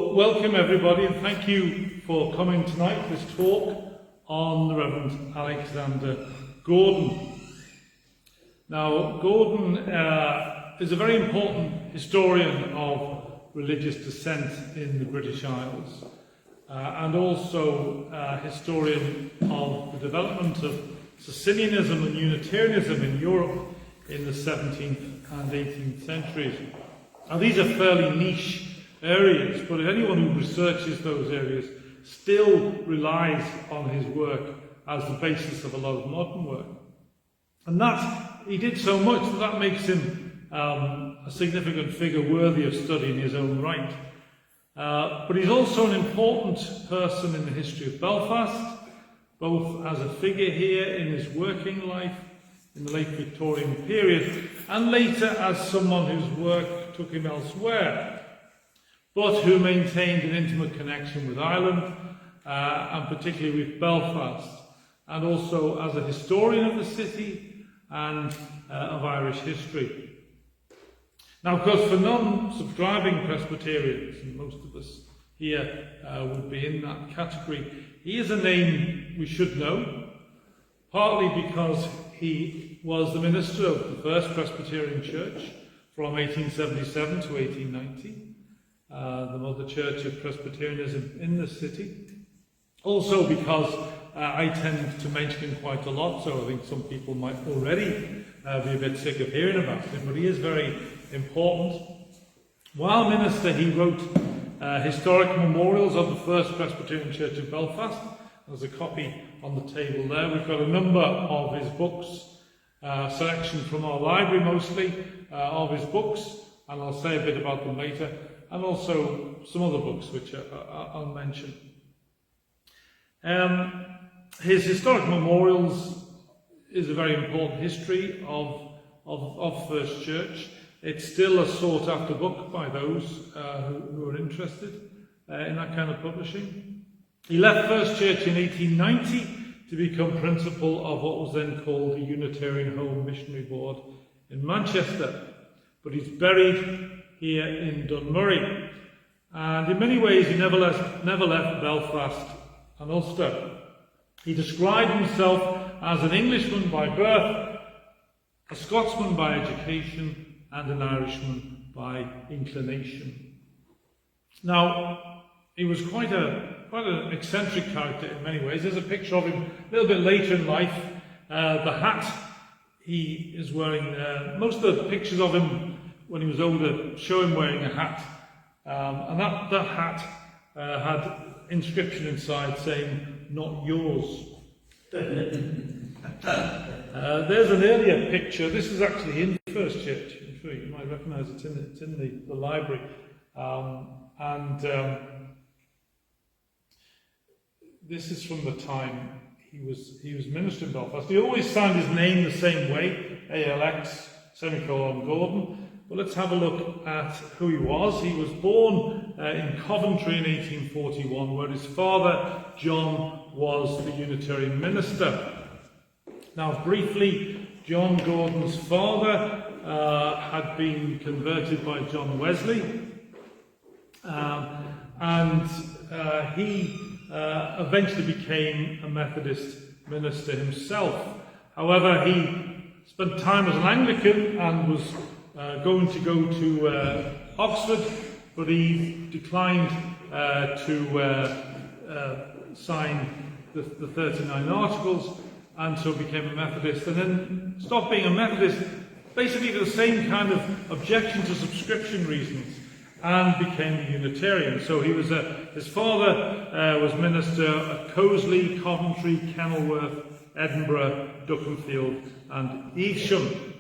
Well, welcome everybody, and thank you for coming tonight to this talk on the Reverend Alexander Gordon. Now, Gordon is a very important historian of religious descent in the British Isles, and also a historian of the development of Socinianism and Unitarianism in Europe in the 17th and 18th centuries. Now, these are fairly niche areas, but anyone who researches those areas still relies on his work as the basis of a lot of modern work. And that, he did so much that makes him a significant figure worthy of study in his own right. But he's also an important person in the history of Belfast, both as a figure here in his working life in the late Victorian period, and later as someone whose work took him elsewhere, but who maintained an intimate connection with Ireland, and particularly with Belfast, and also as a historian of the city and of Irish history. Now, of course, for non-subscribing Presbyterians, and most of us here would be in that category, he is a name we should know, partly because he was the minister of the First Presbyterian Church from 1877 to 1890. The mother church of Presbyterianism in the city. Also because I tend to mention him quite a lot, so I think some people might already be a bit sick of hearing about him, but he is very important. While minister, he wrote historic memorials of the First Presbyterian Church of Belfast. There's a copy on the table there. We've got a number of his books, selection from our library mostly, of his books, and I'll say a bit about them later, and also some other books which I'll mention. His historic memorials is a very important history of First Church. It's still a sought-after book by those who are interested in that kind of publishing. He left First Church in 1890 to become principal of what was then called the Unitarian Home Missionary Board in Manchester, but he's buried here in Dunmurry, and in many ways he never left Belfast and Ulster. He described himself as an Englishman by birth, a Scotsman by education, and an Irishman by inclination. Now, he was quite an eccentric character in many ways. There's a picture of him a little bit later in life. The hat he is wearing there, most of the pictures of him when he was older show him wearing a hat, and that hat had inscription inside saying, "Not yours." There's an earlier picture. This is actually in First Church. I'm sure you might recognise it. It's in the library, this is from the time he was minister in Belfast. He always signed his name the same way, ALX Gordon. Well, let's have a look at who he was. He was born in Coventry in 1841, where his father, John, was the Unitarian minister. Now, briefly, John Gordon's father had been converted by John Wesley, and he eventually became a Methodist minister himself. However, he spent time as an Anglican and was going to go to Oxford, but he declined to sign the 39 Articles, and so became a Methodist, and then stopped being a Methodist, basically for the same kind of objection to subscription reasons, and became a Unitarian. So he was his father was minister at Cosley, Coventry, Kenilworth, Edinburgh, Duckenfield, and Evesham.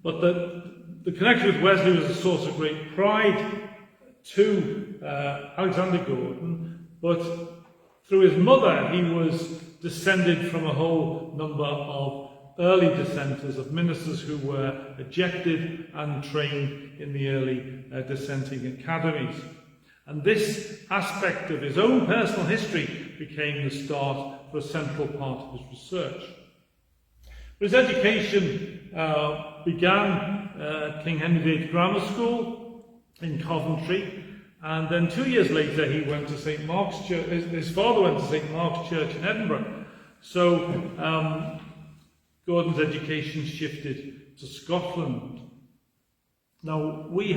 But the connection with Wesley was a source of great pride to Alexander Gordon, but through his mother he was descended from a whole number of early dissenters, of ministers who were ejected and trained in the early dissenting academies. And this aspect of his own personal history became the start for a central part of his research. His education began at King Henry VIII Grammar School in Coventry, And then 2 years later, he went to St. Mark's Church. His father went to St. Mark's Church in Edinburgh. So Gordon's education shifted to Scotland. Now we've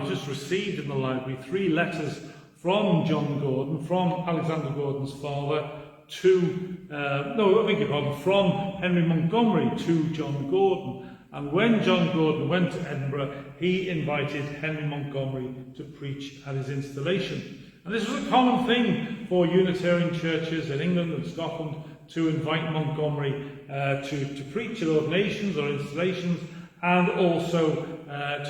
just received in the library 3 letters from John Gordon, from Alexander Gordon's father from Henry Montgomery to John Gordon. And when John Gordon went to Edinburgh, he invited Henry Montgomery to preach at his installation. And this was a common thing for Unitarian churches in England and Scotland to invite Montgomery to preach at ordinations or installations, and also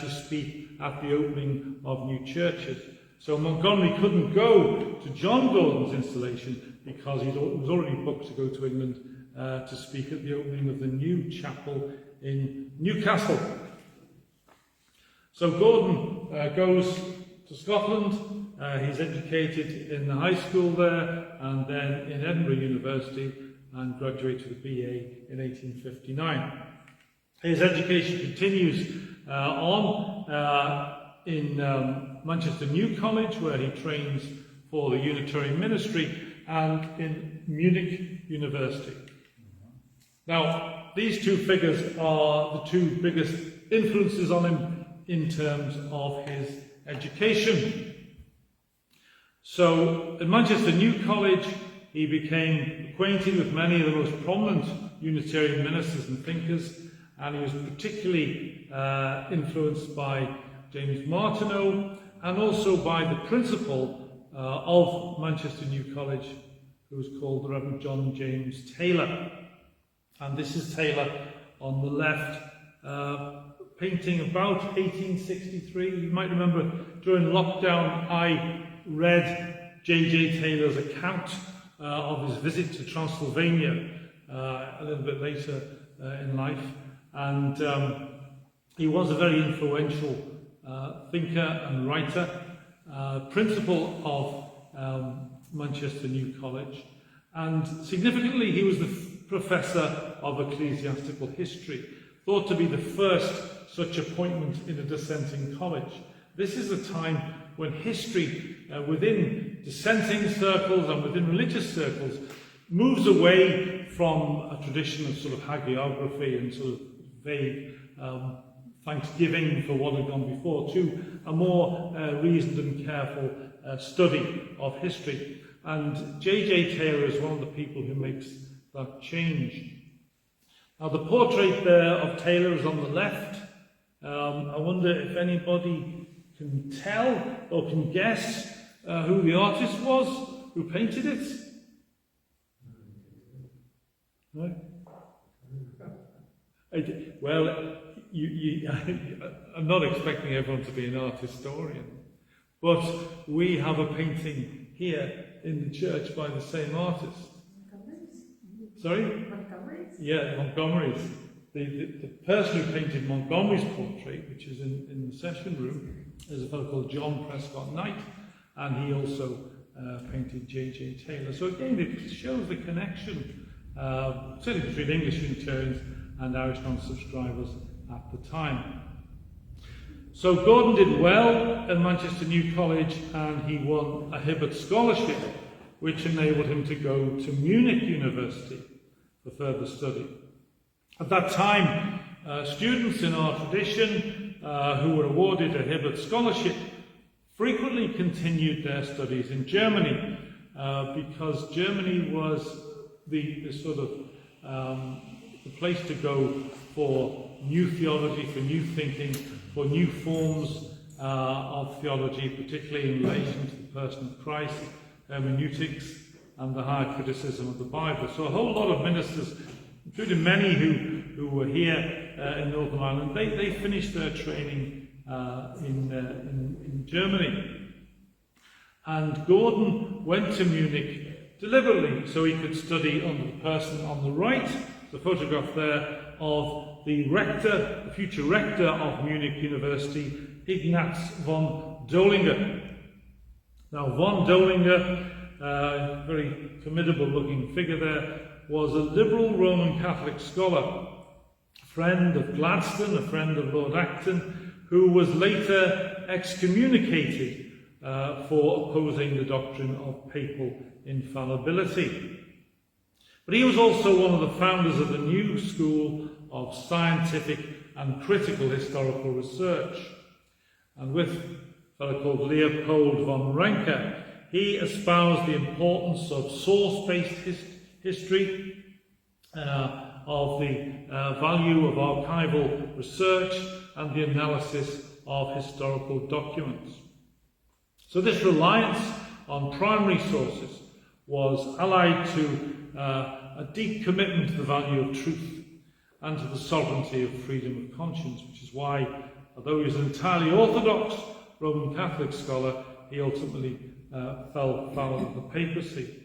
to speak at the opening of new churches. So Montgomery couldn't go to John Gordon's installation because he was already booked to go to England to speak at the opening of the new chapel in Newcastle. So Gordon goes to Scotland. He's educated in the high school there and then in Edinburgh University, and graduated with a BA in 1859. His education continues on in Manchester New College, where he trains for the Unitarian ministry, and in Munich University. Now, these 2 figures are the 2 biggest influences on him in terms of his education. So, at Manchester New College, he became acquainted with many of the most prominent Unitarian ministers and thinkers, and he was particularly influenced by James Martineau, and also by the principal of Manchester New College, who was called the Rev John James Taylor. And this is Taylor on the left, painting about 1863. You might remember during lockdown I read J.J. Taylor's account of his visit to Transylvania a little bit later in life. And he was a very influential thinker and writer, principal of Manchester New College, and significantly he was the professor of ecclesiastical history, thought to be the first such appointment in a dissenting college. This is a time when history within dissenting circles and within religious circles moves away from a tradition of sort of hagiography and sort of vague thanksgiving for what had gone before, to a more reasoned and careful study of history. And J.J. Taylor is one of the people who makes that change. Now, the portrait there of Taylor is on the left. I wonder if anybody can tell or can guess who the artist was who painted it? No? Well, I'm not expecting everyone to be an art historian, but we have a painting here in the church by the same artist. Montgomery's? Sorry? Montgomery's? Yeah, Montgomery's. The person who painted Montgomery's portrait, which is in the session room, is a fellow called John Prescott Knight, and he also painted J.J. Taylor. So again, it shows the connection, certainly between English Unitarians and Irish non-subscribers at the time. So Gordon did well at Manchester New College, and he won a Hibbert Scholarship, which enabled him to go to Munich University for further study. At that time, students in our tradition who were awarded a Hibbert Scholarship frequently continued their studies in Germany, because Germany was the sort of the place to go for new theology, for new thinking, for new forms of theology, particularly in relation to the person of Christ, hermeneutics, and the higher criticism of the Bible. So a whole lot of ministers, including many who were here in Northern Ireland, they finished their training in Germany. And Gordon went to Munich deliberately so he could study under the person on the right, the photograph there of the rector, the future rector of Munich University, Ignaz von Dollinger. Now, von Dollinger, very formidable looking figure there, was a liberal Roman Catholic scholar, a friend of Gladstone, a friend of Lord Acton, who was later excommunicated for opposing the doctrine of papal infallibility. But he was also one of the founders of the new school of scientific and critical historical research. And with a fellow called Leopold von Ranke, he espoused the importance of source-based history, of the value of archival research and the analysis of historical documents. So this reliance on primary sources was allied to a deep commitment to the value of truth and to the sovereignty of freedom of conscience, which is why, although he was an entirely orthodox Roman Catholic scholar, he ultimately fell foul of the papacy.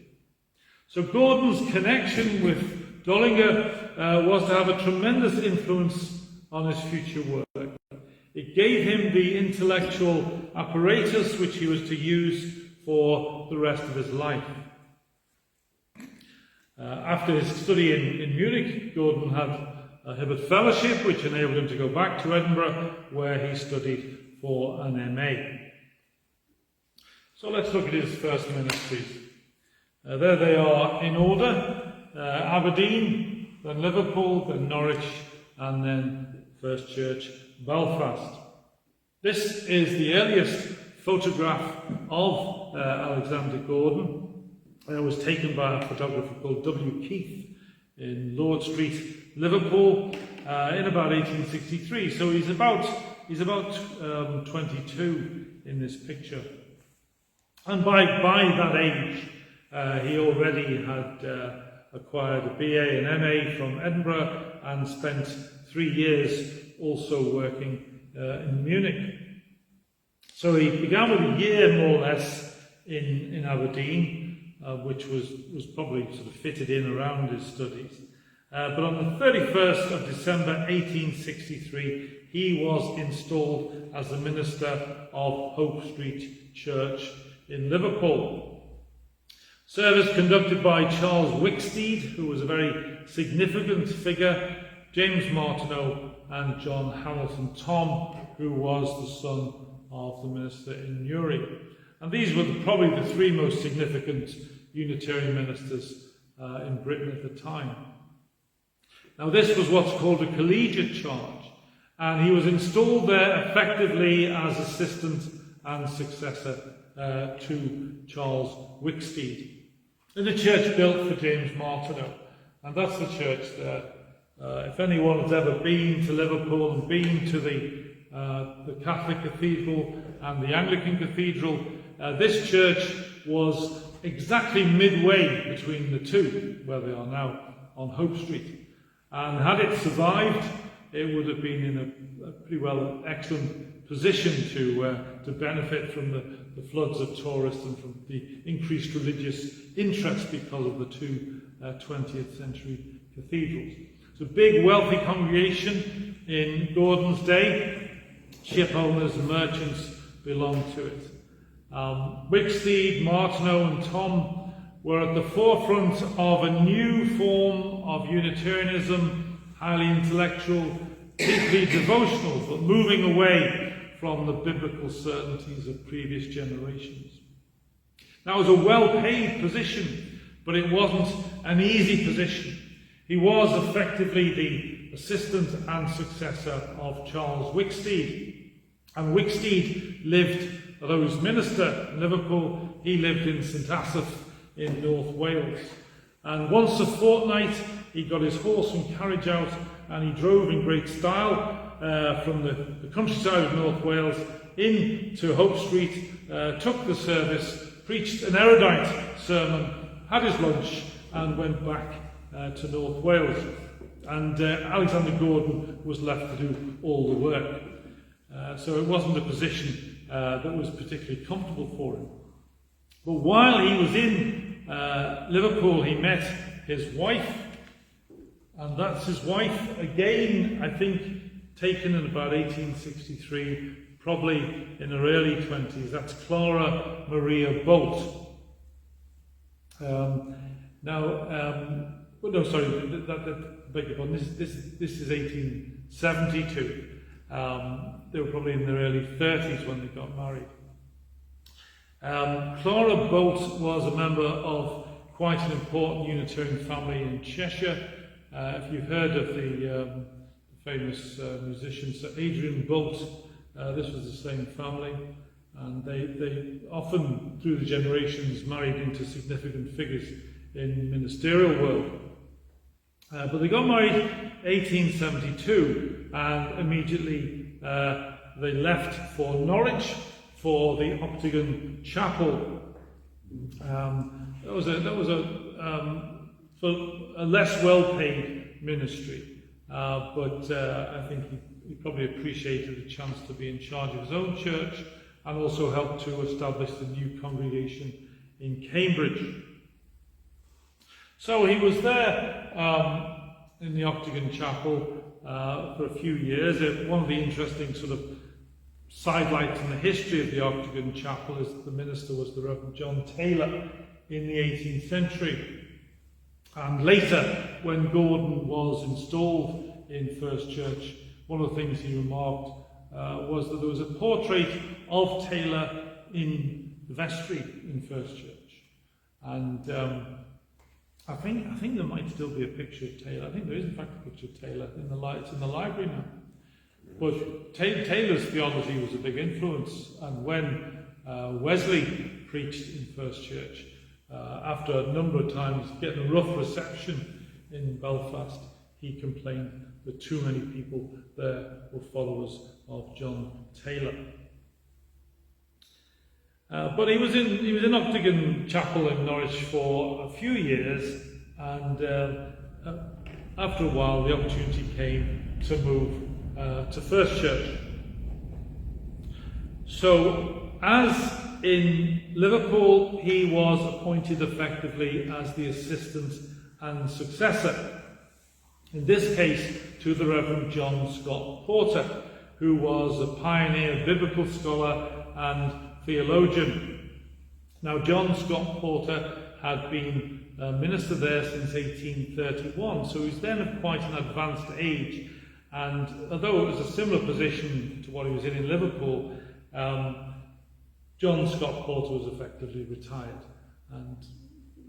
So Gordon's connection with Dullinger was to have a tremendous influence on his future work. It gave him the intellectual apparatus which he was to use for the rest of his life. After his study in Munich, Gordon had a Hibbert Fellowship, which enabled him to go back to Edinburgh, where he studied for an MA. So let's look at his first ministries. There they are in order: Aberdeen, then Liverpool, then Norwich, and then First Church, Belfast. This is the earliest photograph of Alexander Gordon. It was taken by a photographer called W. Keith in Lord Street, Liverpool, in about 1863. So he's about 22 in this picture. And by that age, he already had acquired a BA and MA from Edinburgh and spent 3 years also working in Munich. So he began with a year more or less in Aberdeen, which was probably sort of fitted in around his studies. But on the 31st of December 1863, he was installed as the minister of Hope Street Church in Liverpool. Service conducted by Charles Wicksteed, who was a very significant figure, James Martineau, and John Hamilton Tom, who was the son of the minister in Newry. And these were probably the three most significant Unitarian ministers in Britain at the time. Now this was what's called a collegiate charge, and he was installed there effectively as assistant and successor to Charles Wicksteed. In the church built for James Martineau, and that's the church there. If anyone has ever been to Liverpool and been to the Catholic Cathedral and the Anglican Cathedral, this church was exactly midway between the two, where they are now on Hope Street. And had it survived, it would have been in a pretty well excellent position to benefit from the floods of tourists and from the increased religious interest because of the two 20th century cathedrals. It's a big, wealthy congregation in Gordon's day. Ship owners and merchants belonged to it. Wicksteed, Martineau and Tom were at the forefront of a new form of Unitarianism, highly intellectual, deeply devotional, but moving away from the biblical certainties of previous generations. Now, it was a well-paid position, but it wasn't an easy position. He was effectively the assistant and successor of Charles Wicksteed. And Wicksteed lived, although he was minister in Liverpool, he lived in St Asaph in North Wales. And once a fortnight, he got his horse and carriage out and he drove in great style from the countryside of North Wales into Hope Street, took the service, preached an erudite sermon, had his lunch and went back to North Wales. And Alexander Gordon was left to do all the work. So it wasn't a position that was particularly comfortable for him. But while he was in Liverpool, he met his wife, and that's his wife, again, I think, taken in about 1863, probably in her early 20s. That's Clara Maria Bolt. Beg your pardon, this is 1872. They were probably in their early 30s when they got married. Clara Bolt was a member of quite an important Unitarian family in Cheshire. If you've heard of the famous musician Sir Adrian Bolt, this was the same family, and they often, through the generations, married into significant figures in the ministerial world. But they got married in 1872, and immediately they left for Norwich for the Octagon Chapel. That was a less well-paid ministry, but I think he probably appreciated the chance to be in charge of his own church, and also helped to establish the new congregation in Cambridge. So he was there in the Octagon Chapel for a few years. One of the interesting sort of sidelights in the history of the Octagon Chapel is that the minister was the Rev John Taylor in the 18th century. And later, when Gordon was installed in First Church, one of the things he remarked was that there was a portrait of Taylor in the vestry in First Church. And I think there might still be a picture of Taylor. I think there is in fact a picture of Taylor it's in the library now. But Taylor's theology was a big influence, and when Wesley preached in First Church, after a number of times getting a rough reception in Belfast, he complained that too many people there were followers of John Taylor. But he was in Octagon Chapel in Norwich for a few years, and after a while the opportunity came to move to First Church. So, as in Liverpool, he was appointed effectively as the assistant and successor, in this case to the Reverend John Scott Porter, who was a pioneer biblical scholar and theologian. Now, John Scott Porter had been a minister there since 1831, so he was then of quite an advanced age, and although it was a similar position to what he was in Liverpool, John Scott Porter was effectively retired and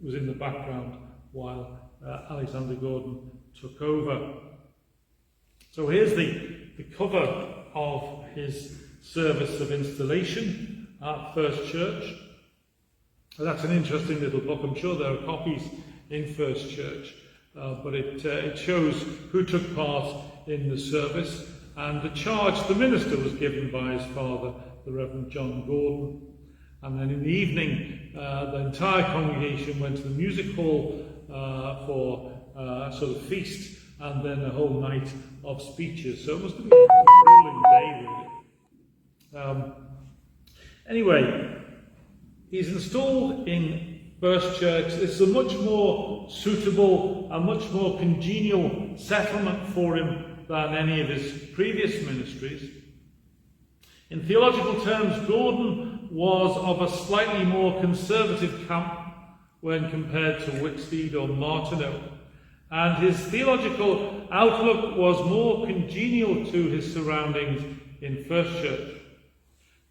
was in the background while Alexander Gordon took over. So here's the cover of his service of installation at First Church. That's an interesting little book. I'm sure there are copies in First Church, but it shows who took part in the service, and the charge the minister was given by his father, the Reverend John Gordon. And then in the evening, the entire congregation went to the music hall for a sort of feast, and then a whole night of speeches. So it must have been a grueling day, really. Anyway, he's installed in First Church. It's a much more suitable and much more congenial settlement for him than any of his previous ministries. In theological terms, Gordon was of a slightly more conservative camp when compared to Whitstead or Martineau, and his theological outlook was more congenial to his surroundings in First Church.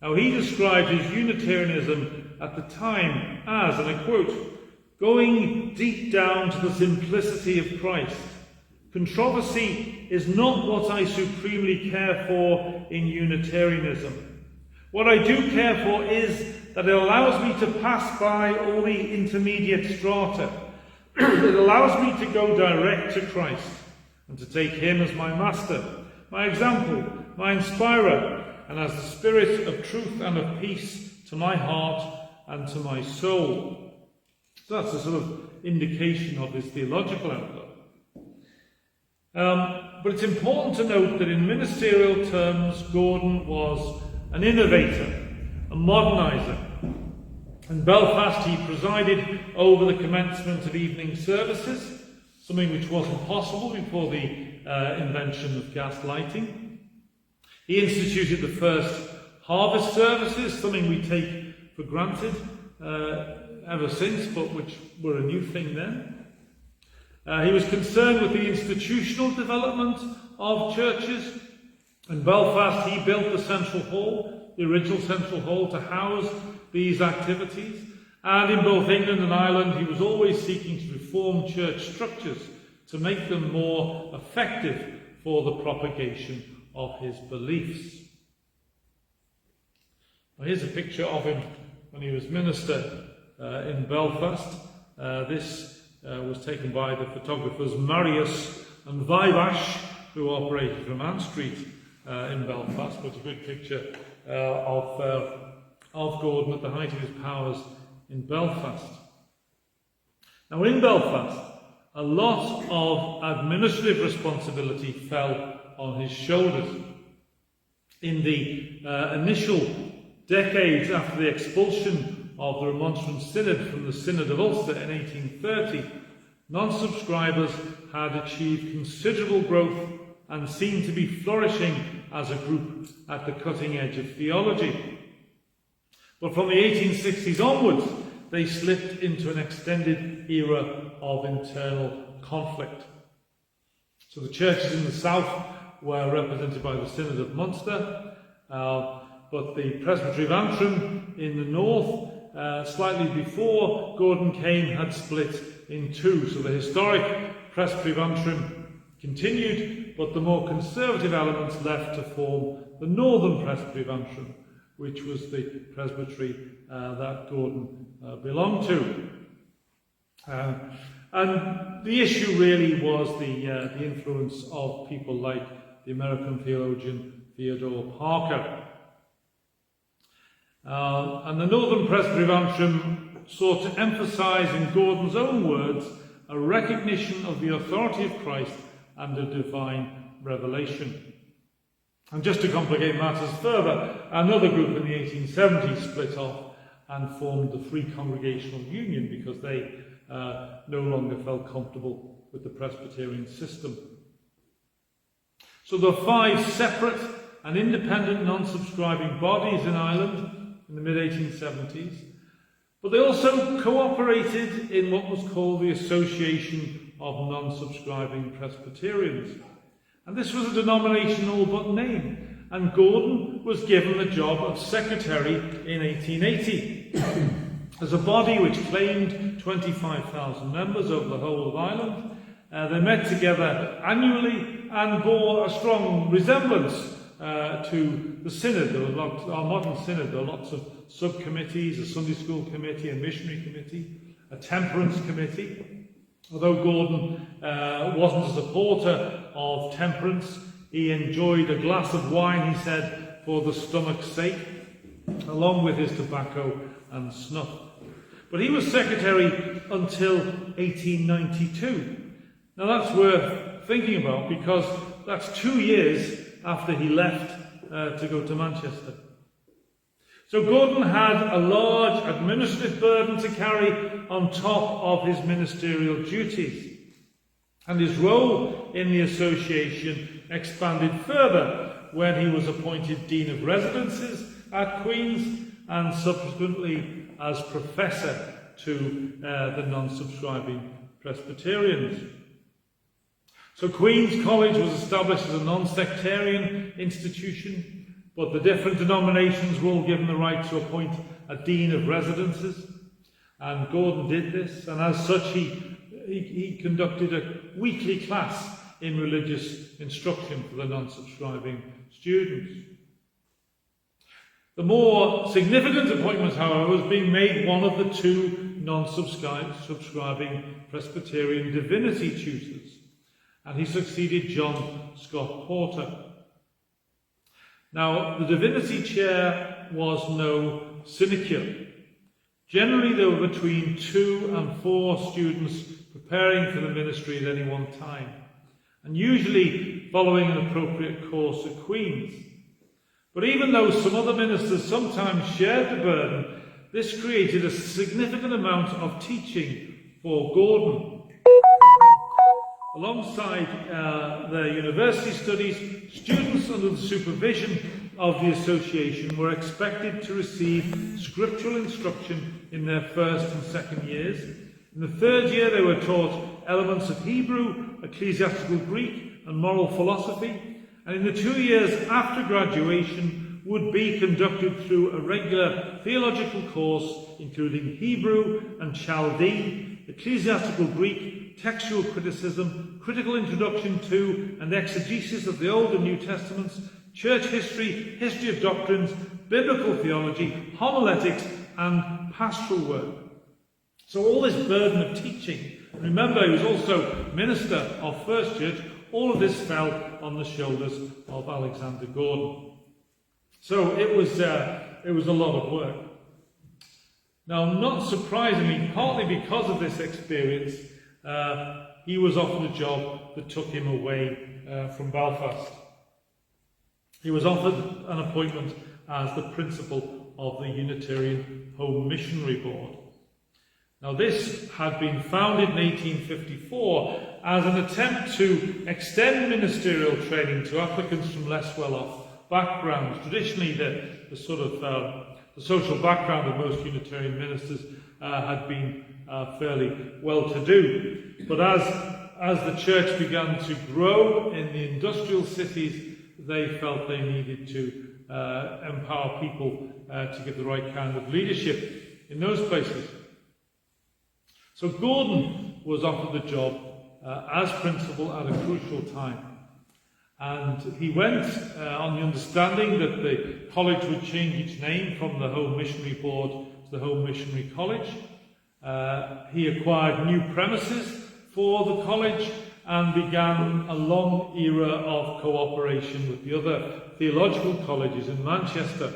Now, he described his Unitarianism at the time as, and I quote, "going deep down to the simplicity of Christ. Controversy is not what I supremely care for in Unitarianism. What I do care for is that it allows me to pass by all the intermediate strata. It allows me to go direct to Christ and to take him as my master, my example, my inspirer, and as the spirit of truth and of peace to my heart and to my soul." So that's a sort of indication of his theological outlook. But it's important to note that in ministerial terms, Gordon was an innovator, a moderniser. In Belfast, he presided over the commencement of evening services, something which wasn't possible before the invention of gas lighting. He instituted the first harvest services, something we take for granted ever since, but which were a new thing then. He was concerned with the institutional development of churches, In Belfast, he built the central hall, the original central hall, to house these activities. And in both England and Ireland, he was always seeking to reform church structures to make them more effective for the propagation of his beliefs. Now, here's a picture of him when he was minister in Belfast. This was taken by the photographers Marius and Vivash, who operated from Ann Street in Belfast. But a good picture of Gordon at the height of his powers in Belfast. Now, in Belfast, a lot of administrative responsibility fell on his shoulders. In the initial decades after the expulsion of the Remonstrant Synod from the Synod of Ulster in 1830, non-subscribers had achieved considerable growth and seemed to be flourishing as a group at the cutting edge of theology. But from the 1860s onwards, they slipped into an extended era of internal conflict. So the churches in the south were represented by the Synod of Munster, but the Presbytery of Antrim in the north, slightly before Gordon came, had split in two. So the historic Presbytery of Antrim continued, but the more conservative elements left to form the northern Presbytery of Antrim, which was the presbytery that Gordon belonged to. And the issue really was the influence of people like the American theologian Theodore Parker. And the Northern Presbytery of Antrim sought to emphasise, in Gordon's own words, a recognition of the authority of Christ and a divine revelation. And just to complicate matters further, another group in the 1870s split off and formed the Free Congregational Union because they no longer felt comfortable with the Presbyterian system. So there were 5 separate and independent non-subscribing bodies in Ireland in the mid-1870s, but they also cooperated in what was called the Association of Non-Subscribing Presbyterians. And this was a denomination all but name, and Gordon was given the job of secretary in 1880. As a body which claimed 25,000 members over the whole of Ireland, they met together annually and bore a strong resemblance to the Synod. There was our modern Synod. There were lots of subcommittees, a Sunday school committee, a missionary committee, a temperance committee. Although Gordon wasn't a supporter of temperance, he enjoyed a glass of wine, he said, for the stomach's sake, along with his tobacco and snuff. But he was secretary until 1892. Now that's worth thinking about, because that's 2 years after he left to go to Manchester. So Gordon had a large administrative burden to carry on top of his ministerial duties. And his role in the association expanded further when he was appointed Dean of Residences at Queen's and subsequently as professor to the non-subscribing Presbyterians. So Queen's College was established as a non-sectarian institution, but the different denominations were all given the right to appoint a Dean of Residences, and Gordon did this, and as such he conducted a weekly class in religious instruction for the non-subscribing students. The more significant appointment, however, was being made one of the 2 non-subscribing Presbyterian divinity tutors, and he succeeded John Scott Porter. Now, the divinity chair was no sinecure. Generally, there were between 2 and 4 students preparing for the ministry at any one time, and usually following an appropriate course at Queen's. But even though some other ministers sometimes shared the burden, this created a significant amount of teaching for Gordon. Alongside their university studies, students under the supervision of the association were expected to receive scriptural instruction in their first and second years. In the third year, they were taught elements of Hebrew, ecclesiastical Greek, and moral philosophy. and in the 2 years after graduation would be conducted through a regular theological course including Hebrew and Chaldee, ecclesiastical Greek, textual criticism, critical introduction to and exegesis of the Old and New Testaments, church history, history of doctrines, biblical theology, homiletics, and pastoral work. So all this burden of teaching, remember he was also minister of First Church, all of this fell on the shoulders of Alexander Gordon. So it was a lot of work. Now, not surprisingly, partly because of this experience, he was offered a job that took him away from Belfast. He was offered an appointment as the principal of the Unitarian Home Missionary Board. Now, this had been founded in 1854 as an attempt to extend ministerial training to applicants from less well-off backgrounds. Traditionally, the social background of most Unitarian ministers had been fairly well-to-do. But as the church began to grow in the industrial cities, they felt they needed to empower people to give the right kind of leadership in those places. So Gordon was offered the job as principal at a crucial time. And he went on the understanding that the college would change its name from the Home Missionary Board to the Home Missionary College. He acquired new premises for the college and began a long era of cooperation with the other theological colleges in Manchester.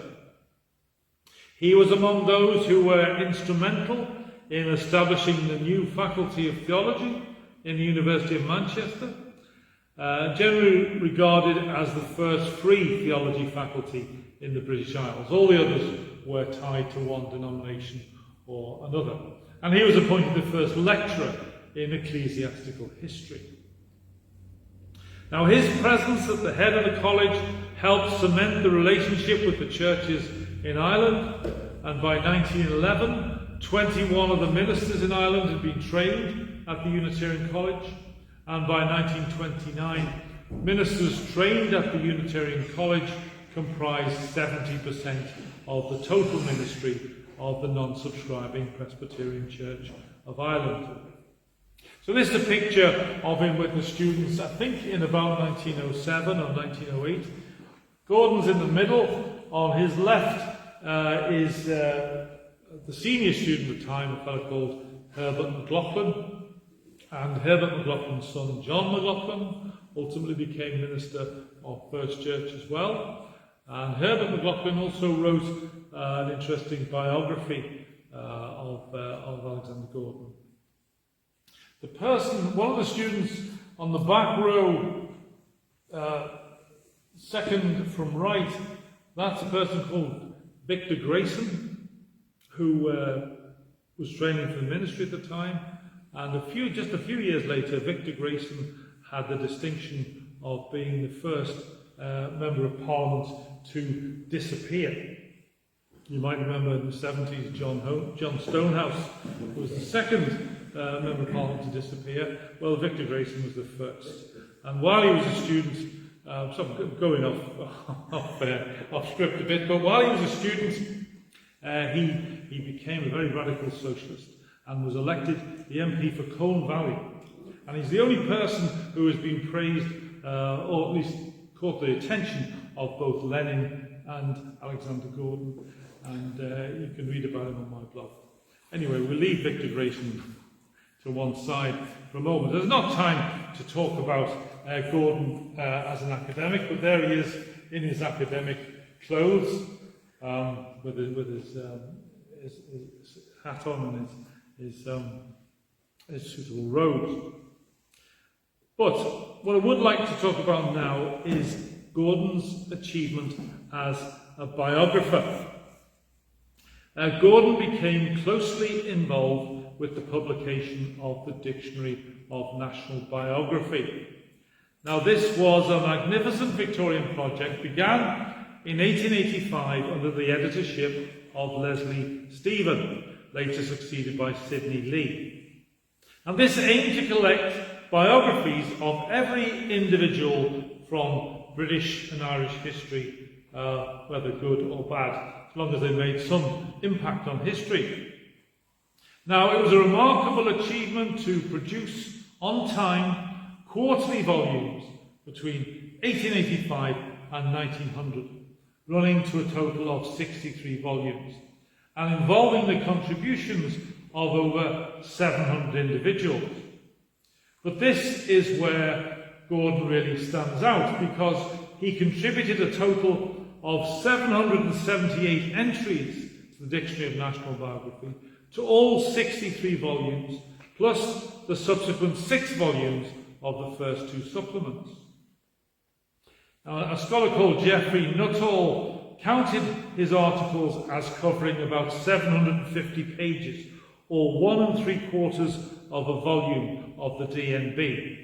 He was among those who were instrumental in establishing the new Faculty of Theology in the University of Manchester, generally regarded as the first free theology faculty in the British Isles. All the others were tied to one denomination or another. And he was appointed the first lecturer in ecclesiastical history. Now, his presence at the head of the college helped cement the relationship with the churches in Ireland, and by 1911, 21 of the ministers in Ireland had been trained at the Unitarian College, and by 1929, ministers trained at the Unitarian College comprised 70% of the total ministry of the non-subscribing Presbyterian Church of Ireland. So this is a picture of him with the students, I think in about 1907 or 1908. Gordon's in the middle. On his left is the senior student at the time, a fellow called Herbert McLaughlin. And Herbert McLaughlin's son, John McLaughlin, ultimately became minister of First Church as well. And Herbert McLaughlin also wrote an interesting biography of Alexander Gordon. One of the students on the back row, second from right, that's a person called Victor Grayson, who was training for the ministry at the time. And just a few years later, Victor Grayson had the distinction of being the first Member of Parliament to disappear. You might remember in the 70s, John Stonehouse was the second Member of Parliament to disappear. Well, Victor Grayson was the first. And while he was a student, so I'm going off script a bit, but while he was a student, he became a very radical socialist and was elected the MP for Colne Valley. And he's the only person who has been praised, or at least caught the attention of both Lenin and Alexander Gordon. And you can read about him on my blog. Anyway, we'll leave Victor Grayson to one side for a moment. There's not time to talk about Gordon as an academic, but there he is in his academic clothes, with his hat on and his suitable robes. But what I would like to talk about now is Gordon's achievement as a biographer. Gordon became closely involved with the publication of the Dictionary of National Biography. Now, this was a magnificent Victorian project, began in 1885 under the editorship of Leslie Stephen, later succeeded by Sidney Lee. And this aimed to collect biographies of every individual from British and Irish history, whether good or bad, as long as they made some impact on history. Now, it was a remarkable achievement to produce on time quarterly volumes between 1885 and 1900, running to a total of 63 volumes, and involving the contributions of over 700 individuals. But this is where Gordon really stands out, because he contributed a total of 778 entries to the Dictionary of National Biography, to all 63 volumes, plus the subsequent 6 volumes of the first 2 supplements. Now, a scholar called Geoffrey Nuttall counted his articles as covering about 750 pages, or 1 3/4 of a volume of the DNB.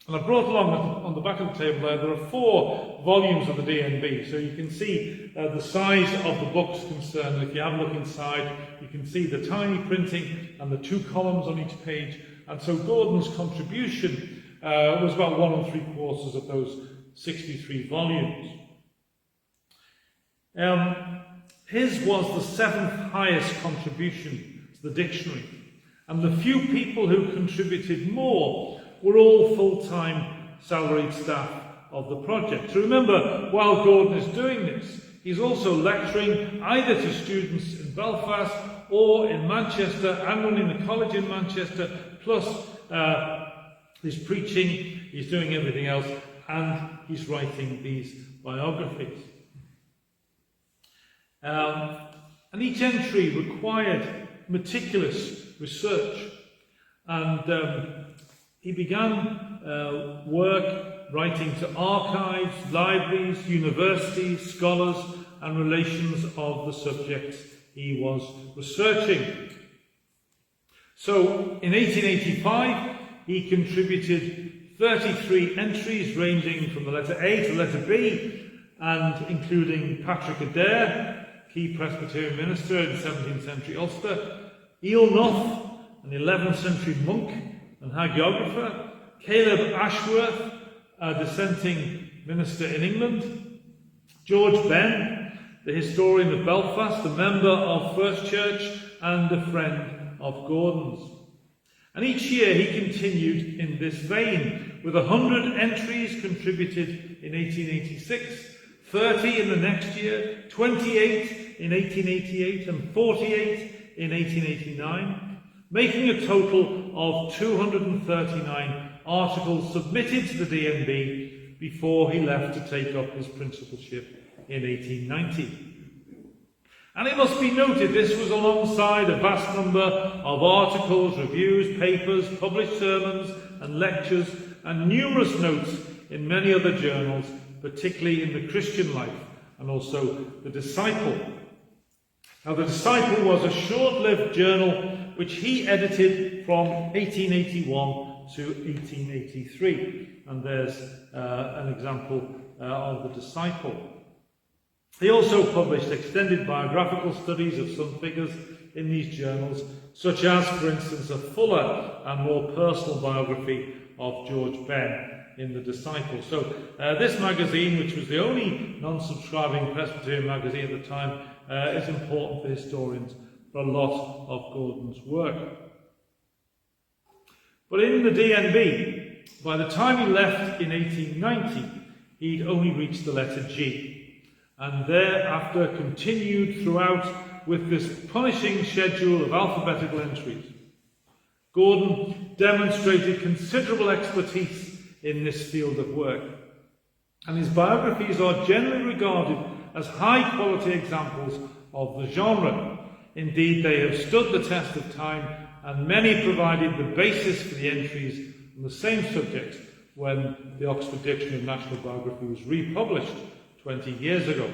And I brought along on the back of the table there are 4 volumes of the DNB, so you can see the size of the books concerned. If you have a look inside, you can see the tiny printing and the 2 columns on each page. And so Gordon's contribution was about 1 3/4 of those 63 volumes. His was the 7th highest contribution to the dictionary, and the few people who contributed more were all full-time salaried staff of the project. So remember, while Gordon is doing this, he's also lecturing either to students in Belfast or in Manchester, and running the college in Manchester, plus he's preaching, he's doing everything else, and he's writing these biographies. And each entry required meticulous research, and he began work writing to archives, libraries, universities, scholars, and relations of the subjects he was researching. So, in 1885, he contributed 33 entries ranging from the letter A to the letter B, and including Patrick Adair, key Presbyterian minister in 17th century Ulster, Eilnoth, an 11th century monk and hagiographer, Caleb Ashworth, a dissenting minister in England, George Benn, the historian of Belfast, a member of First Church and a friend of Gordon's. And each year he continued in this vein, with 100 entries contributed in 1886, 30 in the next year, 28 in 1888, and 48 in 1889, making a total of 239 articles submitted to the DNB before he left to take up his principalship in 1890. And it must be noted, this was alongside a vast number of articles, reviews, papers, published sermons and lectures, and numerous notes in many other journals, particularly in the Christian Life, and also the Disciple. Now, the Disciple was a short-lived journal which he edited from 1881 to 1883, and there's an example of the Disciple. He also published extended biographical studies of some figures in these journals, such as, for instance, a fuller and more personal biography of George Benn in The Disciple. So this magazine, which was the only non-subscribing Presbyterian magazine at the time, is important for historians for a lot of Gordon's work. But in the DNB, by the time he left in 1890, he'd only reached the letter G, and thereafter continued throughout with this punishing schedule of alphabetical entries. Gordon demonstrated considerable expertise in this field of work, and his biographies are generally regarded as high-quality examples of the genre. Indeed, they have stood the test of time, and many provided the basis for the entries on the same subject when the Oxford Dictionary of National Biography was republished 20 years ago.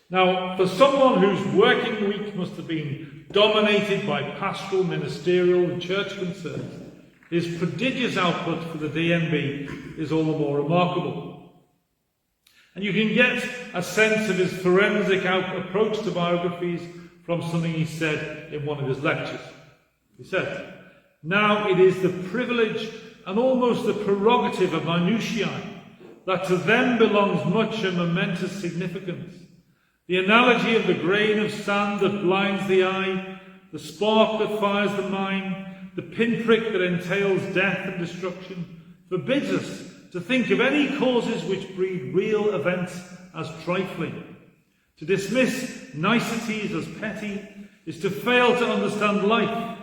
Now, for someone whose working week must have been dominated by pastoral, ministerial and church concerns, his prodigious output for the DNB is all the more remarkable. And you can get a sense of his forensic approach to biographies from something he said in one of his lectures. He said, "Now it is the privilege and almost the prerogative of minutiae, that to them belongs much and momentous significance. The analogy of the grain of sand that blinds the eye, the spark that fires the mind, the pinprick that entails death and destruction, forbids us to think of any causes which breed real events as trifling. To dismiss niceties as petty is to fail to understand life.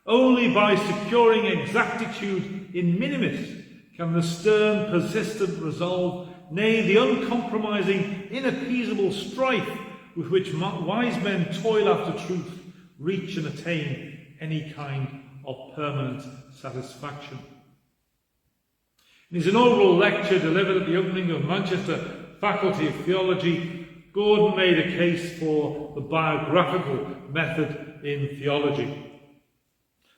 Only by securing exactitude in minimis can the stern, persistent resolve, nay, the uncompromising, inappeasable strife with which wise men toil after truth, reach and attain any kind of permanent satisfaction. In his inaugural lecture delivered at the opening of Manchester Faculty of Theology, Gordon made a case for the biographical method in theology.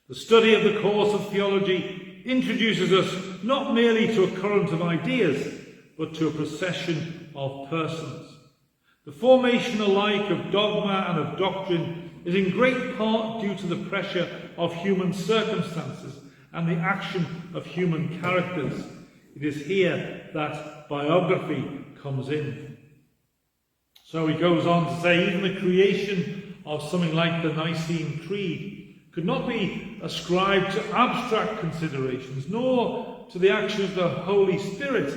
The study of the course of theology introduces us not merely to a current of ideas, but to a procession of persons. The formation alike of dogma and of doctrine is in great part due to the pressure of human circumstances and the action of human characters. It is here that biography comes in. So he goes on to say, even the creation of something like the Nicene Creed could not be ascribed to abstract considerations, nor to the action of the Holy Spirit,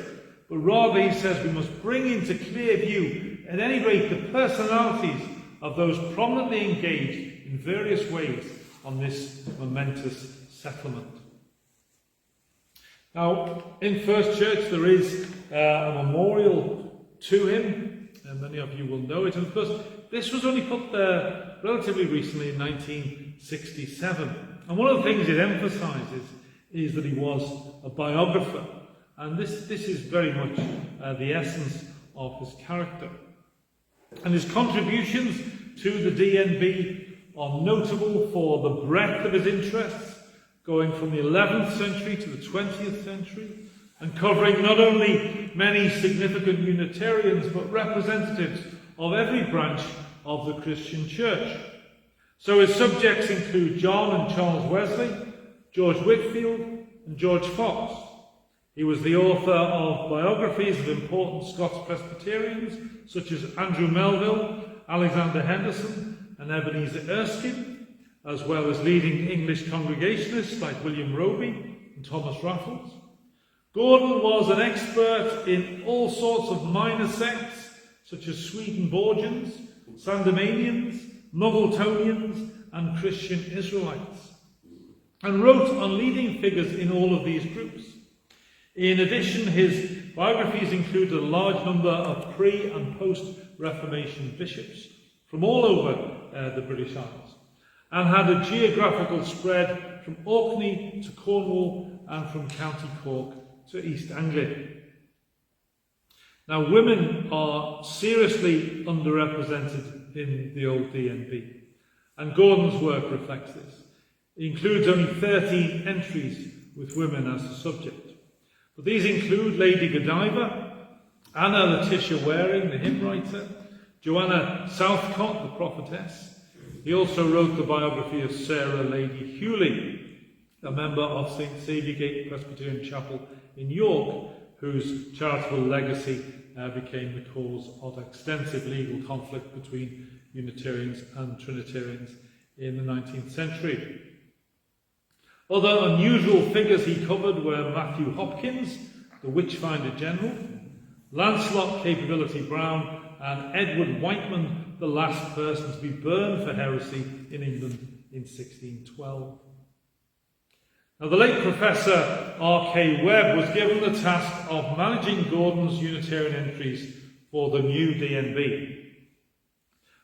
but rather, he says, we must bring into clear view, at any rate, the personalities of those prominently engaged in various ways on this momentous settlement. Now, in First Church there is a memorial to him, and many of you will know it. And of course, this was only put there relatively recently in 1967. And one of the things it emphasises is that he was a biographer. And this is very much the essence of his character. And his contributions to the DNB are notable for the breadth of his interests, going from the 11th century to the 20th century, and covering not only many significant Unitarians, but representatives of every branch of the Christian Church. So his subjects include John and Charles Wesley, George Whitefield, and George Fox. He was the author of biographies of important Scots Presbyterians, such as Andrew Melville, Alexander Henderson, and Ebenezer Erskine, as well as leading English Congregationalists like William Roby and Thomas Raffles. Gordon was an expert in all sorts of minor sects, such as Swedenborgians, Sandemanians, Muggletonians, and Christian Israelites, and wrote on leading figures in all of these groups. In addition, his biographies include a large number of pre- and post-Reformation bishops from all over the British Isles, and had a geographical spread from Orkney to Cornwall and from County Cork to East Anglia. Now, women are seriously underrepresented in the old DNB, and Gordon's work reflects this. It includes only 13 entries with women as the subject. But these include Lady Godiva, Anna Letitia Waring, the hymn writer, Joanna Southcott, the prophetess. He also wrote the biography of Sarah Lady Hewley, a member of St. Saviour Gate Presbyterian Chapel in York, whose charitable legacy became the cause of extensive legal conflict between Unitarians and Trinitarians in the 19th century. Other unusual figures he covered were Matthew Hopkins, the Witchfinder General, Lancelot Capability Brown, and Edward Whiteman, the last person to be burned for heresy in England in 1612. Now, the late Professor R.K. Webb was given the task of managing Gordon's Unitarian entries for the new DNB.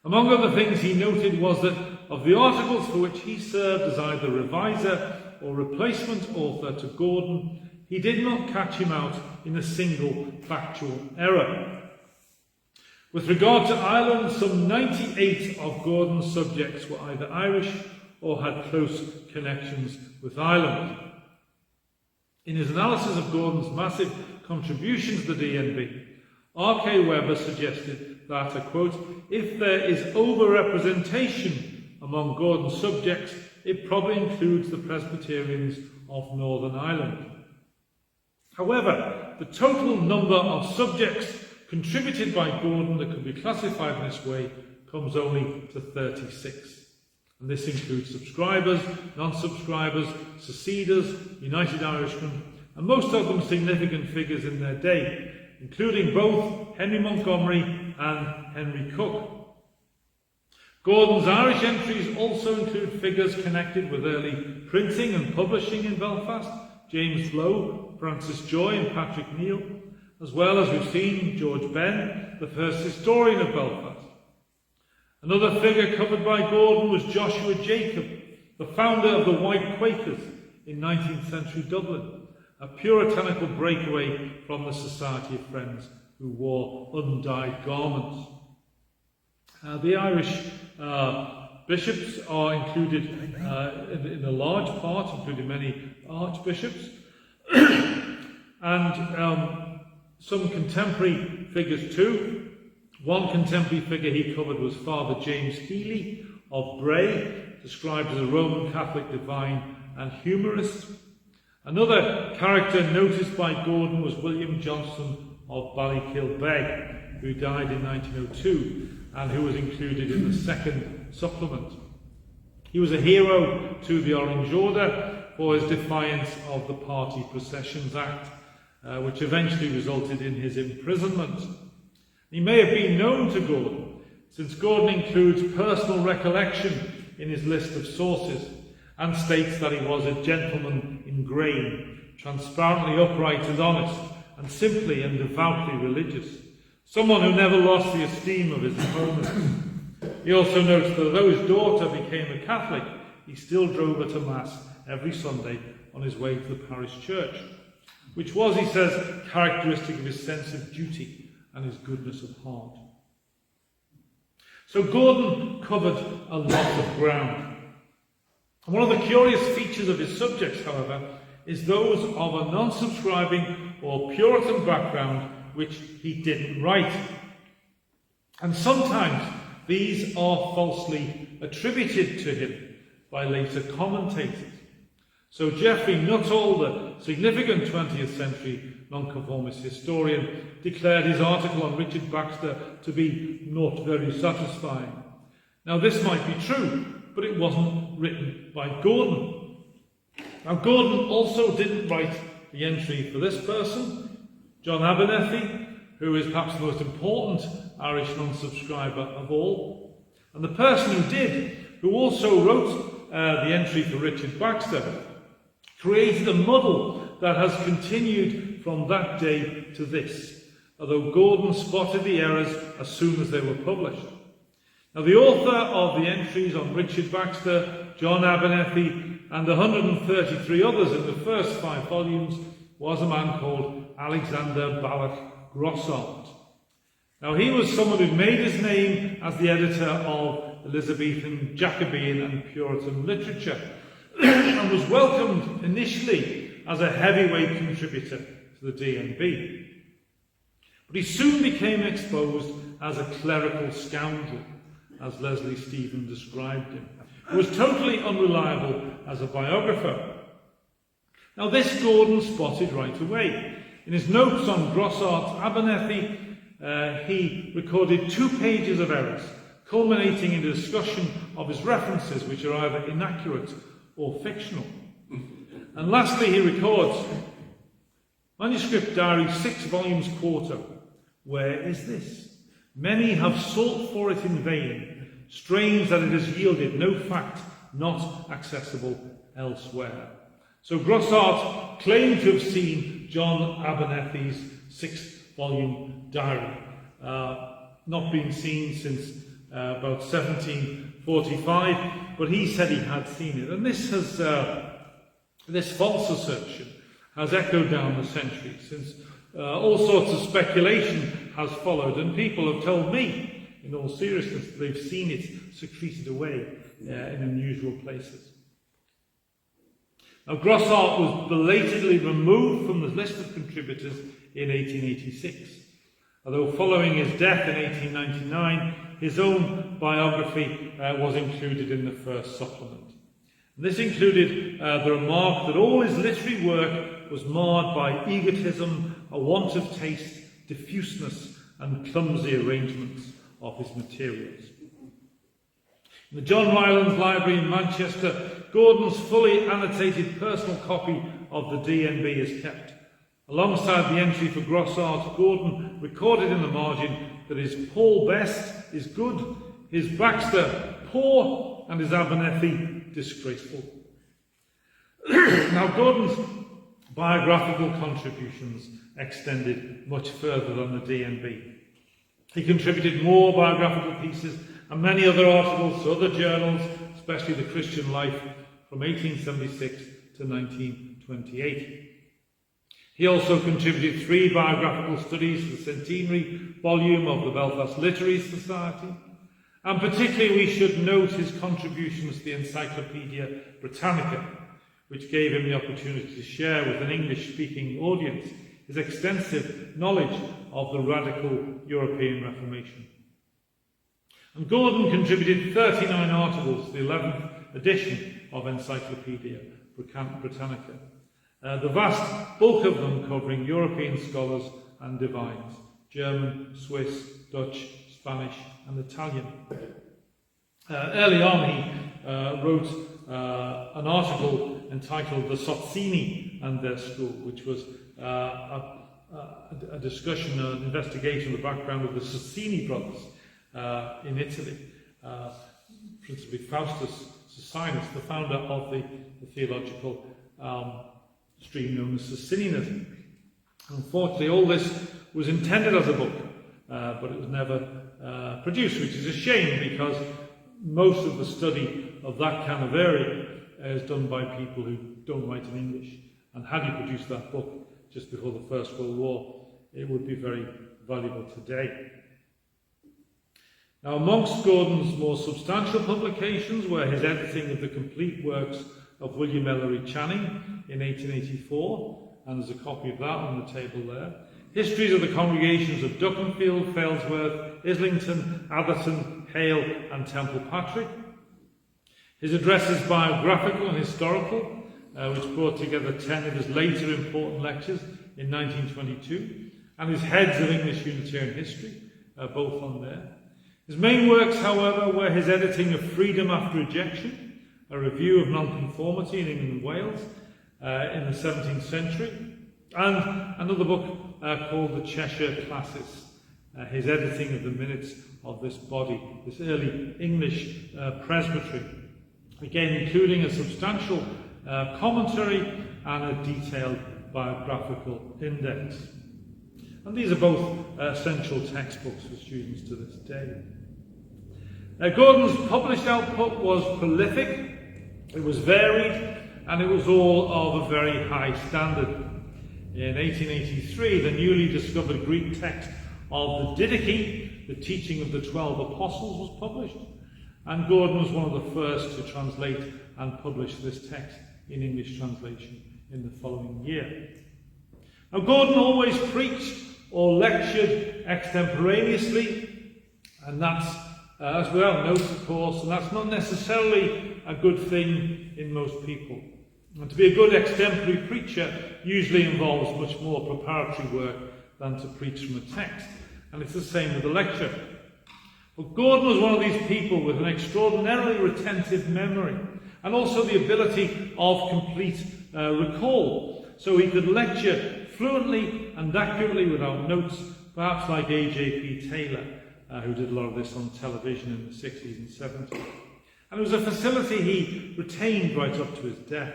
Among other things he noted was that of the articles for which he served as either reviser or replacement author to Gordon, he did not catch him out in a single factual error. With regard to Ireland, some 98 of Gordon's subjects were either Irish or had close connections with Ireland. In his analysis of Gordon's massive contributions to the DNB, R.K. Webber suggested that, a quote, if there is over-representation among Gordon's subjects, it probably includes the Presbyterians of Northern Ireland. However, the total number of subjects contributed by Gordon that could be classified in this way comes only to 36. And this includes subscribers, non-subscribers, seceders, United Irishmen, and most of them significant figures in their day, including both Henry Montgomery and Henry Cook. Gordon's Irish entries also include figures connected with early printing and publishing in Belfast, James Lowe, Francis Joy and Patrick Neal, as well as we've seen George Ben, the first historian of Belfast. Another figure covered by Gordon was Joshua Jacob, the founder of the White Quakers in 19th century Dublin, a puritanical breakaway from the Society of Friends who wore undyed garments. The Irish bishops are included in a large part, including many archbishops, and some contemporary figures too. One contemporary figure he covered was Father James Healy of Bray, described as a Roman Catholic divine and humorist. Another character noticed by Gordon was William Johnson of Ballykilbeg, who died in 1902 and who was included in the second supplement. He was a hero to the Orange Order for his defiance of the Party Processions Act, which eventually resulted in his imprisonment. He may have been known to Gordon, since Gordon includes personal recollection in his list of sources and states that he was a gentleman in grain, transparently upright and honest, and simply and devoutly religious, someone who never lost the esteem of his opponents. He also notes that though his daughter became a Catholic, he still drove her to Mass every Sunday on his way to the parish church, which was, he says, characteristic of his sense of duty and his goodness of heart. So Gordon covered a lot of ground. And one of the curious features of his subjects, however, is those of a non-subscribing or Puritan background which he didn't write. And sometimes these are falsely attributed to him by later commentators. So Geoffrey Nuttall, the significant 20th century nonconformist historian, declared his article on Richard Baxter to be not very satisfying. Now this might be true, but it wasn't written by Gordon. Now Gordon also didn't write the entry for this person, John Abernethy, who is perhaps the most important Irish non-subscriber of all. And the person who did, who also wrote the entry for Richard Baxter, created a muddle that has continued from that day to this, although Gordon spotted the errors as soon as they were published. Now the author of the entries on Richard Baxter, John Abernethy, and 133 others in the first 5 volumes was a man called Alexander Balloch Grossart. Now he was someone who made his name as the editor of Elizabethan, Jacobean and Puritan literature, and was welcomed initially as a heavyweight contributor to the D&B. But he soon became exposed as a clerical scoundrel, as Leslie Stephen described him, who was totally unreliable as a biographer. Now this Gordon spotted right away. In his notes on Grossart's Abernethy, he recorded 2 pages of errors, culminating in a discussion of his references, which are either inaccurate or fictional. And lastly, he records, manuscript diary 6 volumes quarto. Where is this? Many have sought for it in vain. Strange that it has yielded no fact not accessible elsewhere. So Grossart claimed to have seen John Abernethy's 6th volume diary, not been seen since about 1745, but he said he had seen it. And this has this false assertion has echoed down the centuries, since all sorts of speculation has followed, and people have told me, in all seriousness, that they've seen it secreted away in unusual places. Now, Grossart was belatedly removed from the list of contributors in 1886, although following his death in 1899, his own biography was included in the first supplement. And this included the remark that all his literary work was marred by egotism, a want of taste, diffuseness, and clumsy arrangements of his materials. In the John Rylands Library in Manchester, Gordon's fully annotated personal copy of the DNB is kept. Alongside the entry for Grossart, Gordon recorded in the margin that his Paul Best is good, his Baxter poor, and his Abernethy disgraceful. Now, Gordon's biographical contributions extended much further than the DNB. He contributed more biographical pieces and many other articles to other journals, especially the Christian Life, from 1876 to 1928. He also contributed 3 biographical studies to the centenary volume of the Belfast Literary Society, and particularly we should note his contributions to the Encyclopaedia Britannica, which gave him the opportunity to share with an English-speaking audience his extensive knowledge of the radical European Reformation. And Gordon contributed 39 articles to the 11th edition of Encyclopaedia Britannica, the vast bulk of them covering European scholars and divines, German, Swiss, Dutch, Spanish and Italian. Early on he wrote an article entitled The Sozzini and Their School, which was a discussion, an investigation of the background of the Sozzini brothers in Italy, principally Faustus Socinus, the founder of the theological stream known as Socinianism. Unfortunately, all this was intended as a book, but it was never produced, which is a shame because most of the study of that kind of area is done by people who don't write in English. And had he produced that book just before the First World War, it would be very valuable today. Now, amongst Gordon's more substantial publications were his editing of the complete works of William Ellery Channing in 1884, and there's a copy of that on the table there. Histories of the congregations of Duckenfield, Failsworth, Islington, Atherton, Hale and Temple Patrick. His addresses biographical and historical, which brought together 10 of his later important lectures in 1922, and his Heads of English Unitarian History, both on there. His main works, however, were his editing of Freedom After Ejection, a review of nonconformity in England and Wales in the 17th century, and another book called The Cheshire Classis, his editing of the minutes of this body, this early English presbytery, again including a substantial commentary and a detailed biographical index. And these are both essential textbooks for students to this day. Gordon's published output was prolific, it was varied, and it was all of a very high standard. In 1883, the newly discovered Greek text of the Didache, the teaching of the 12 apostles, was published, and Gordon was one of the first to translate and publish this text in English translation in the following year. Now, Gordon always preached or lectured extemporaneously, and that's without notes, of course, and that's not necessarily a good thing in most people. And to be a good extemporary preacher usually involves much more preparatory work than to preach from a text, and it's the same with a lecture. But Gordon was one of these people with an extraordinarily retentive memory, and also the ability of complete recall, so he could lecture fluently and accurately without notes, perhaps like A.J.P. Taylor, who did a lot of this on television in the 60s and 70s. And it was a facility he retained right up to his death.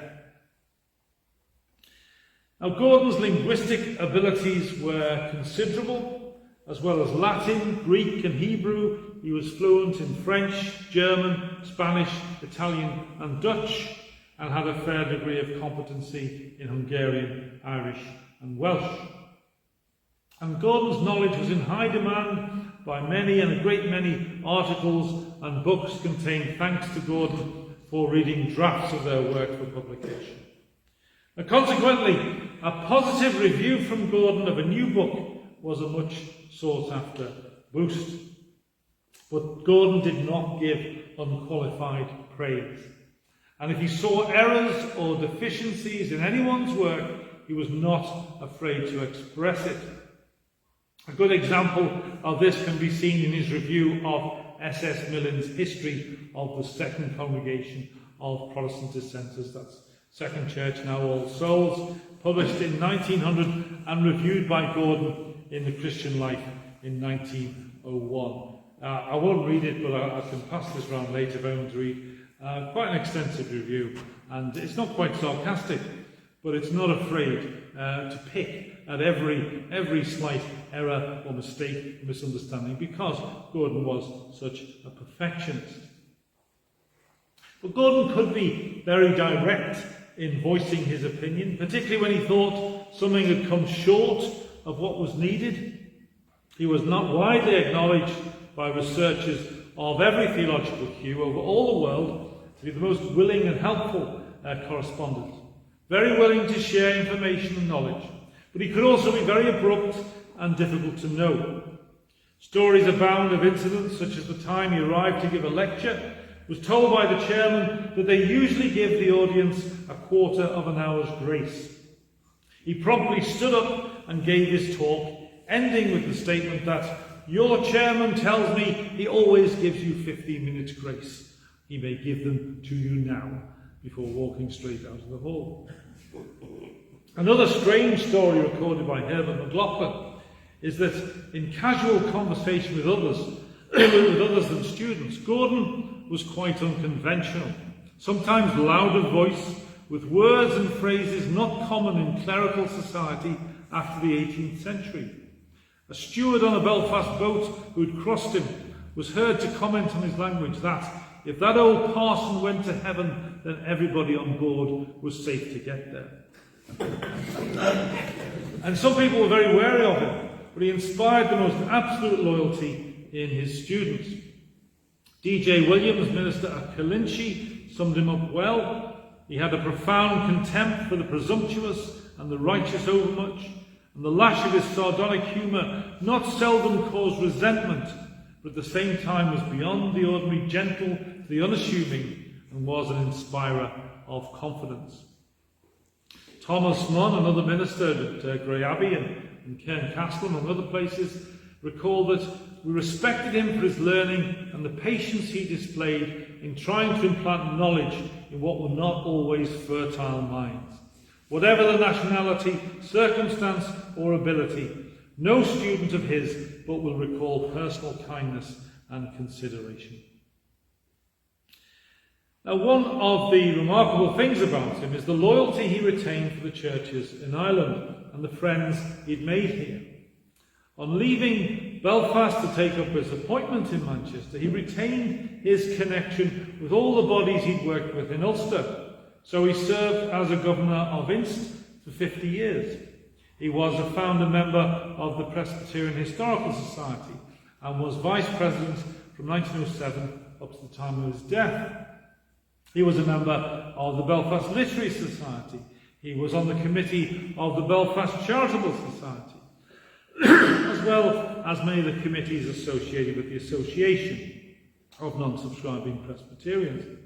Now, Gordon's linguistic abilities were considerable, as well as Latin, Greek and Hebrew. He was fluent in French, German, Spanish, Italian and Dutch, and had a fair degree of competency in Hungarian, Irish and Welsh. And Gordon's knowledge was in high demand by many, and a great many articles and books contain thanks to Gordon for reading drafts of their work for publication. Now, consequently, a positive review from Gordon of a new book was a much sought after boost. But Gordon did not give unqualified praise. And if he saw errors or deficiencies in anyone's work, he was not afraid to express it. A good example of this can be seen in his review of S.S. Millen's History of the Second Congregation of Protestant Dissenters, that's Second Church, Now All Souls, published in 1900 and reviewed by Gordon in the Christian Life in 1901. I won't read it, but I can pass this round later if I want to read. Quite an extensive review, and it's not quite sarcastic, but it's not afraid to pick at every slight error or mistake, misunderstanding, because Gordon was such a perfectionist. But Gordon could be very direct in voicing his opinion, particularly when he thought something had come short of what was needed. He was not widely acknowledged by researchers of every theological hue over all the world to be the most willing and helpful correspondent, very willing to share information and knowledge. But he could also be very abrupt and difficult to know. Stories abound of incidents such as the time he arrived to give a lecture, was told by the chairman that they usually give the audience a quarter of an hour's grace. He promptly stood up and gave his talk, ending with the statement that "Your chairman tells me he always gives you 15 minutes grace. He may give them to you now," before walking straight out of the hall. Another strange story recorded by Herbert McLaughlin is that in casual conversation with others, than students, Gordon was quite unconventional, sometimes loud of voice, with words and phrases not common in clerical society after the 18th century. A steward on a Belfast boat who had crossed him was heard to comment on his language that if that old parson went to heaven, then everybody on board was safe to get there. And some people were very wary of him, but he inspired the most absolute loyalty in his students. D.J. Williams, minister at Colinchie, summed him up well. He had a profound contempt for the presumptuous and the righteous overmuch, and the lash of his sardonic humour not seldom caused resentment, but at the same time was beyond the ordinary gentle to the unassuming, and was an inspirer of confidence. Thomas Munn, another minister at Grey Abbey and Cairncastle and other places, recalled that we respected him for his learning and the patience he displayed in trying to implant knowledge in what were not always fertile minds. Whatever the nationality, circumstance, or ability, no student of his but will recall personal kindness and consideration. Now, one of the remarkable things about him is the loyalty he retained for the churches in Ireland and the friends he'd made here. On leaving Belfast to take up his appointment in Manchester, he retained his connection with all the bodies he'd worked with in Ulster. So he served as a governor of Inst for 50 years. He was a founder member of the Presbyterian Historical Society and was vice president from 1907 up to the time of his death. He was a member of the Belfast Literary Society. He was on the committee of the Belfast Charitable Society, as well as many of the committees associated with the Association of Non-Subscribing Presbyterians,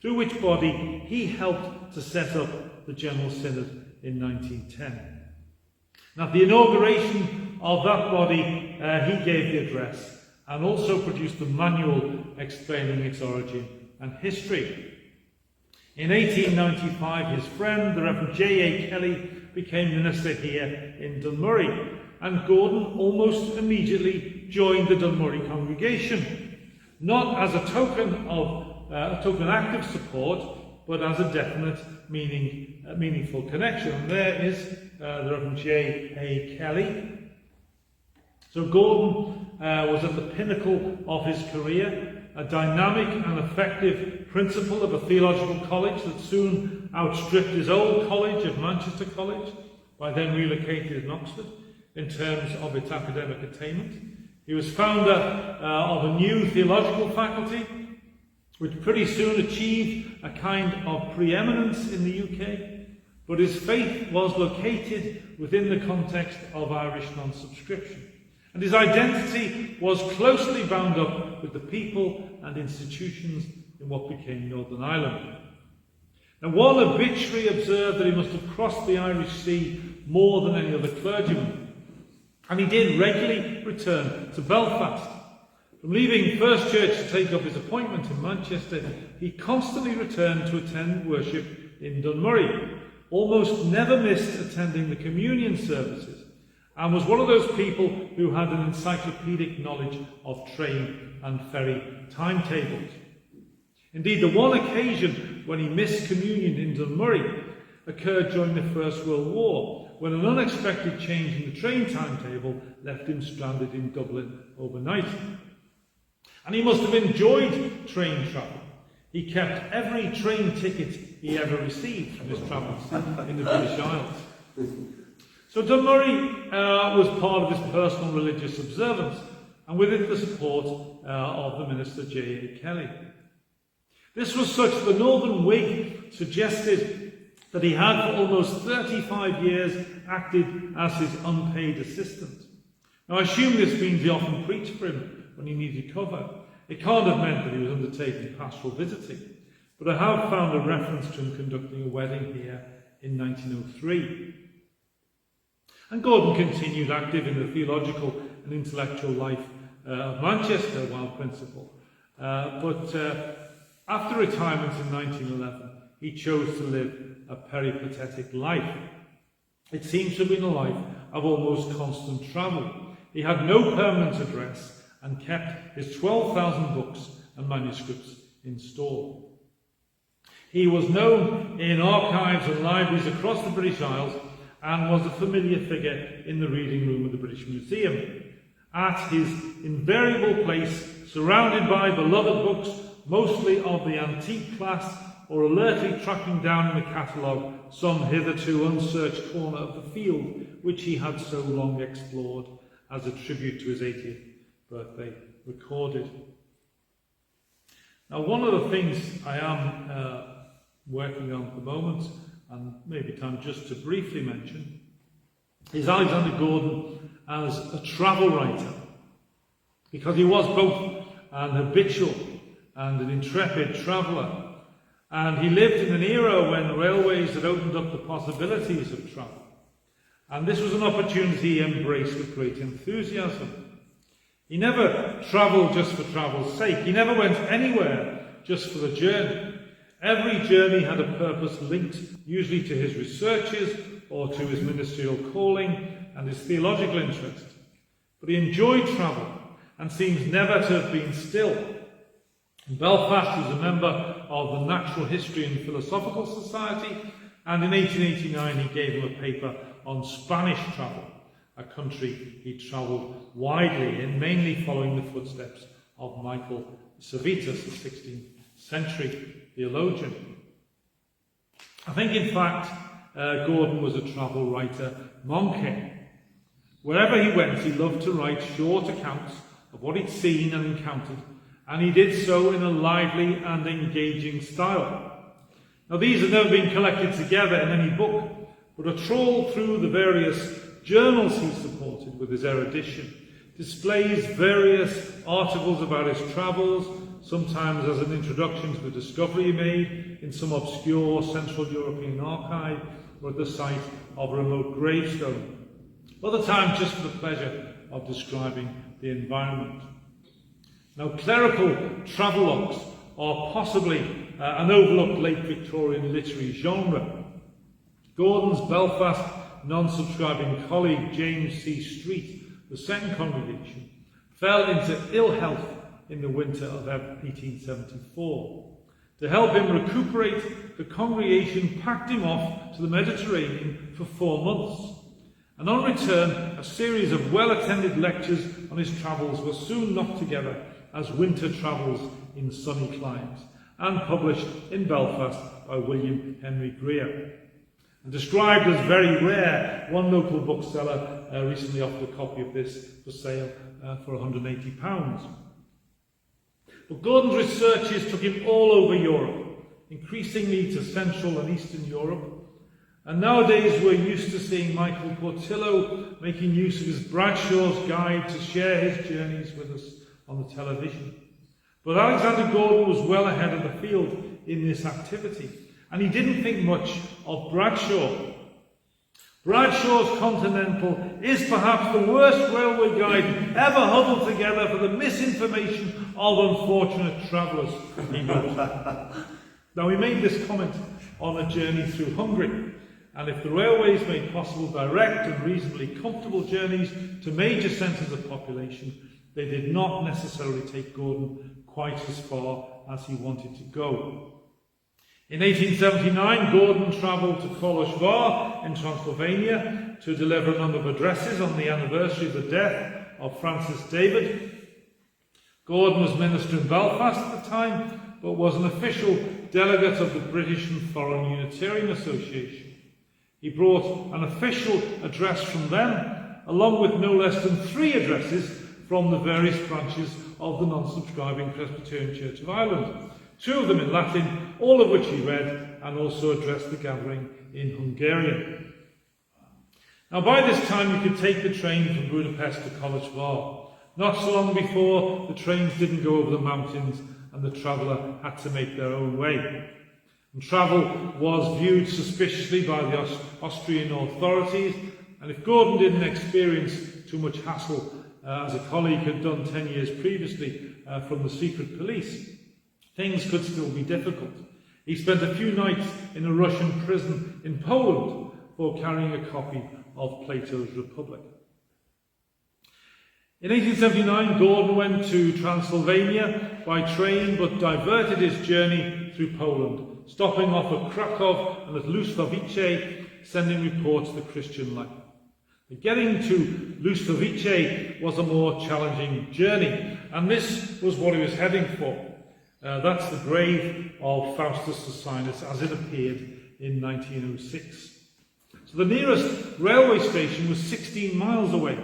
through which body he helped to set up the General Synod in 1910. Now, at the inauguration of that body, he gave the address and also produced the manual explaining its origin and history. In 1895, his friend, the Rev J.A. Kelly, became minister here in Dunmurry, and Gordon almost immediately joined the Dunmurry congregation, not as a token act of support, but as a definite, meaningful connection. And there is the Rev J.A. Kelly. So Gordon was at the pinnacle of his career, a dynamic and effective principal of a theological college that soon outstripped his old college of Manchester College, by then relocated in Oxford, in terms of its academic attainment. He was founder of a new theological faculty, which pretty soon achieved a kind of preeminence in the UK, but his faith was located within the context of Irish non-subscription. And his identity was closely bound up with the people and institutions in what became Northern Ireland. And one obituary observed that he must have crossed the Irish Sea more than any other clergyman. And he did regularly return to Belfast. From leaving First Church to take up his appointment in Manchester, he constantly returned to attend worship in Dunmurry, almost never missed attending the communion services, and was one of those people who had an encyclopedic knowledge of train and ferry timetables. Indeed, the one occasion when he missed communion in Dunmurry occurred during the First World War, when an unexpected change in the train timetable left him stranded in Dublin overnight. And he must have enjoyed train travel. He kept every train ticket he ever received from his travels in the British Isles. So Dunmurry was part of his personal religious observance, and with it the support of the minister J.A. Kelly. This was such that the Northern Whig suggested that he had for almost 35 years acted as his unpaid assistant. Now I assume this means he often preached for him when he needed cover. It can't have meant that he was undertaking pastoral visiting, but I have found a reference to him conducting a wedding here in 1903. And Gordon continued active in the theological and intellectual life of Manchester while principal. But after retirement in 1911, he chose to live a peripatetic life. It seems to have been a life of almost constant travel. He had no permanent address and kept his 12,000 books and manuscripts in store. He was known in archives and libraries across the British Isles and was a familiar figure in the reading room of the British Museum. At his invariable place, surrounded by beloved books, mostly of the antique class, or alertly tracking down in the catalogue some hitherto unsearched corner of the field which he had so long explored, as a tribute to his 80th birthday recorded. Now, one of the things I am working on at the moment, and maybe time just to briefly mention, is Alexander Gordon as a travel writer, because he was both an habitual and an intrepid traveller, and he lived in an era when railways had opened up the possibilities of travel, and this was an opportunity he embraced with great enthusiasm. He never travelled just for travel's sake. He never went anywhere just for the journey. Every journey had a purpose linked usually to his researches or to his ministerial calling and his theological interest. But he enjoyed travel and seems never to have been still. In Belfast, he was a member of the Natural History and Philosophical Society, and in 1889 he gave him a paper on Spanish travel, a country he travelled widely in, mainly following the footsteps of Michael Servetus, the 16th century theologian. I think, in fact, Gordon was a travel writer monke. Wherever he went, he loved to write short accounts of what he'd seen and encountered, and he did so in a lively and engaging style. Now, these have never been collected together in any book, but a trawl through the various journals he supported with his erudition displays various articles about his travels, sometimes as an introduction to the discovery he made in some obscure Central European archive or at the site of a remote gravestone, other times just for the pleasure of describing the environment. Now, clerical travelogues are possibly an overlooked late Victorian literary genre. Gordon's Belfast non-subscribing colleague James C. Street, the second congregation, fell into ill health in the winter of 1874. To help him recuperate, the congregation packed him off to the Mediterranean for 4 months. And on return, a series of well-attended lectures on his travels were soon knocked together as Winter Travels in Sunny Climes, and published in Belfast by William Henry Greer. And described as very rare, one local bookseller recently offered a copy of this for sale for £180. But Gordon's researches took him all over Europe, increasingly to Central and Eastern Europe. And nowadays we're used to seeing Michael Portillo making use of his Bradshaw's Guide to share his journeys with us on the television. But Alexander Gordon was well ahead of the field in this activity, And he didn't think much of Bradshaw. Bradshaw's Continental is perhaps the worst railway guide ever huddled together for the misinformation of unfortunate travellers, he wrote. Now, he made this comment on a journey through Hungary, and if the railways made possible direct and reasonably comfortable journeys to major centres of population, they did not necessarily take Gordon quite as far as he wanted to go. In 1879, Gordon travelled to Kolozsvár in Transylvania to deliver a number of addresses on the anniversary of the death of Francis David. Gordon was minister in Belfast at the time, but was an official delegate of the British and Foreign Unitarian Association. He brought an official address from them, along with no less than 3 addresses from the various branches of the non-subscribing Presbyterian Church of Ireland. 2 of them in Latin, all of which he read, and also addressed the gathering in Hungarian. Now, by this time, you could take the train from Budapest to Kolozsvár. Not so long before, the trains didn't go over the mountains, and the traveller had to make their own way. And travel was viewed suspiciously by the Austrian authorities, and if Gordon didn't experience too much hassle, as a colleague had done 10 years previously from the secret police, things could still be difficult. He spent a few nights in a Russian prison in Poland for carrying a copy of Plato's Republic. In 1879, Gordon went to Transylvania by train, but diverted his journey through Poland, stopping off at Krakow and at Lusłowice, sending reports of the Christian life. Getting to Lusłowice was a more challenging journey, and this was what he was heading for. That's the grave of Faustus Socinus as it appeared in 1906. So the nearest railway station was 16 miles away,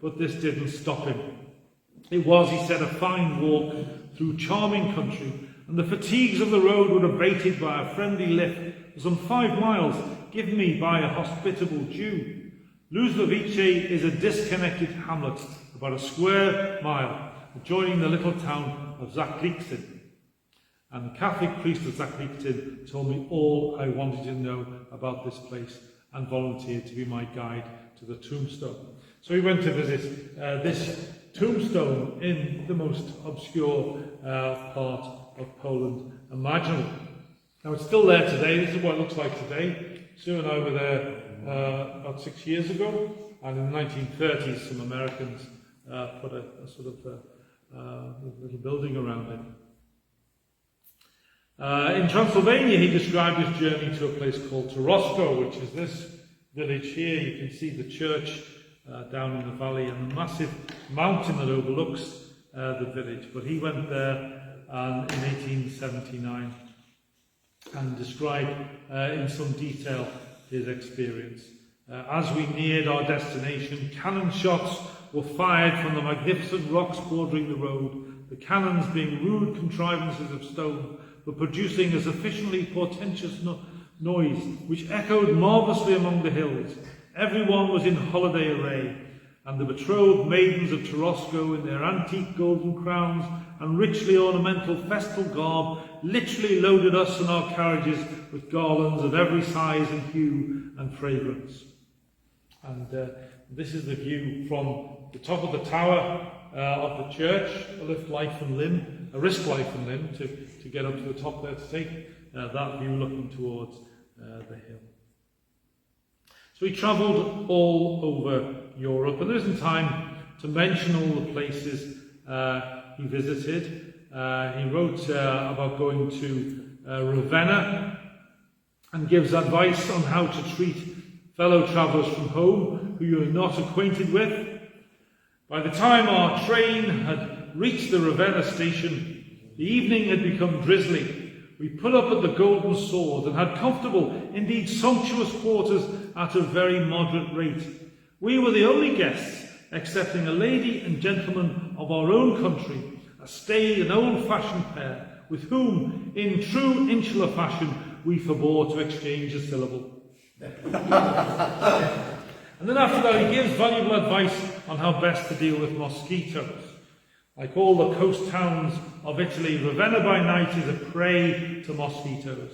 but this didn't stop him. It was, he said, a fine walk through charming country, and the fatigues of the road were abated by a friendly lift for some 5 miles given me by a hospitable Jew. Lusłowice is a disconnected hamlet about a square mile adjoining the little town of Zakliczyn. And the Catholic priest of Zakliczyn told me all I wanted to know about this place and volunteered to be my guide to the tombstone. So we went to visit this tombstone in the most obscure part of Poland imaginable. Now it's still there today. This is what it looks like today. Sue and I were there about 6 years ago, and in the 1930s some Americans put a sort of little building around it. In Transylvania, he described his journey to a place called Torosko, which is this village here. You can see the church down in the valley and the massive mountain that overlooks the village. But he went there in 1879 and described in some detail his experience. As we neared our destination, cannon shots were fired from the magnificent rocks bordering the road, the cannons being rude contrivances of stone, but producing a sufficiently portentous noise which echoed marvellously among the hills. Everyone was in holiday array, and the betrothed maidens of Torosko in their antique golden crowns and richly ornamental festal garb literally loaded us and our carriages with garlands of every size and hue and fragrance. And this is the view from the top of the tower of the church, a risk life and limb to get up to the top there to take that view looking towards the hill. So he travelled all over Europe, and there isn't time to mention all the places he visited. He wrote about going to Ravenna and gives advice on how to treat fellow travellers from home who you are not acquainted with. By the time our train had reached the Ravenna station, the evening had become drizzly. We put up at the Golden Sword and had comfortable, indeed sumptuous quarters at a very moderate rate. We were the only guests, excepting a lady and gentleman of our own country, a staid and old-fashioned pair, with whom, in true insular fashion, we forbore to exchange a syllable. And then after that he gives valuable advice on how best to deal with mosquitoes. Like all the coast towns of Italy, Ravenna by night is a prey to mosquitoes.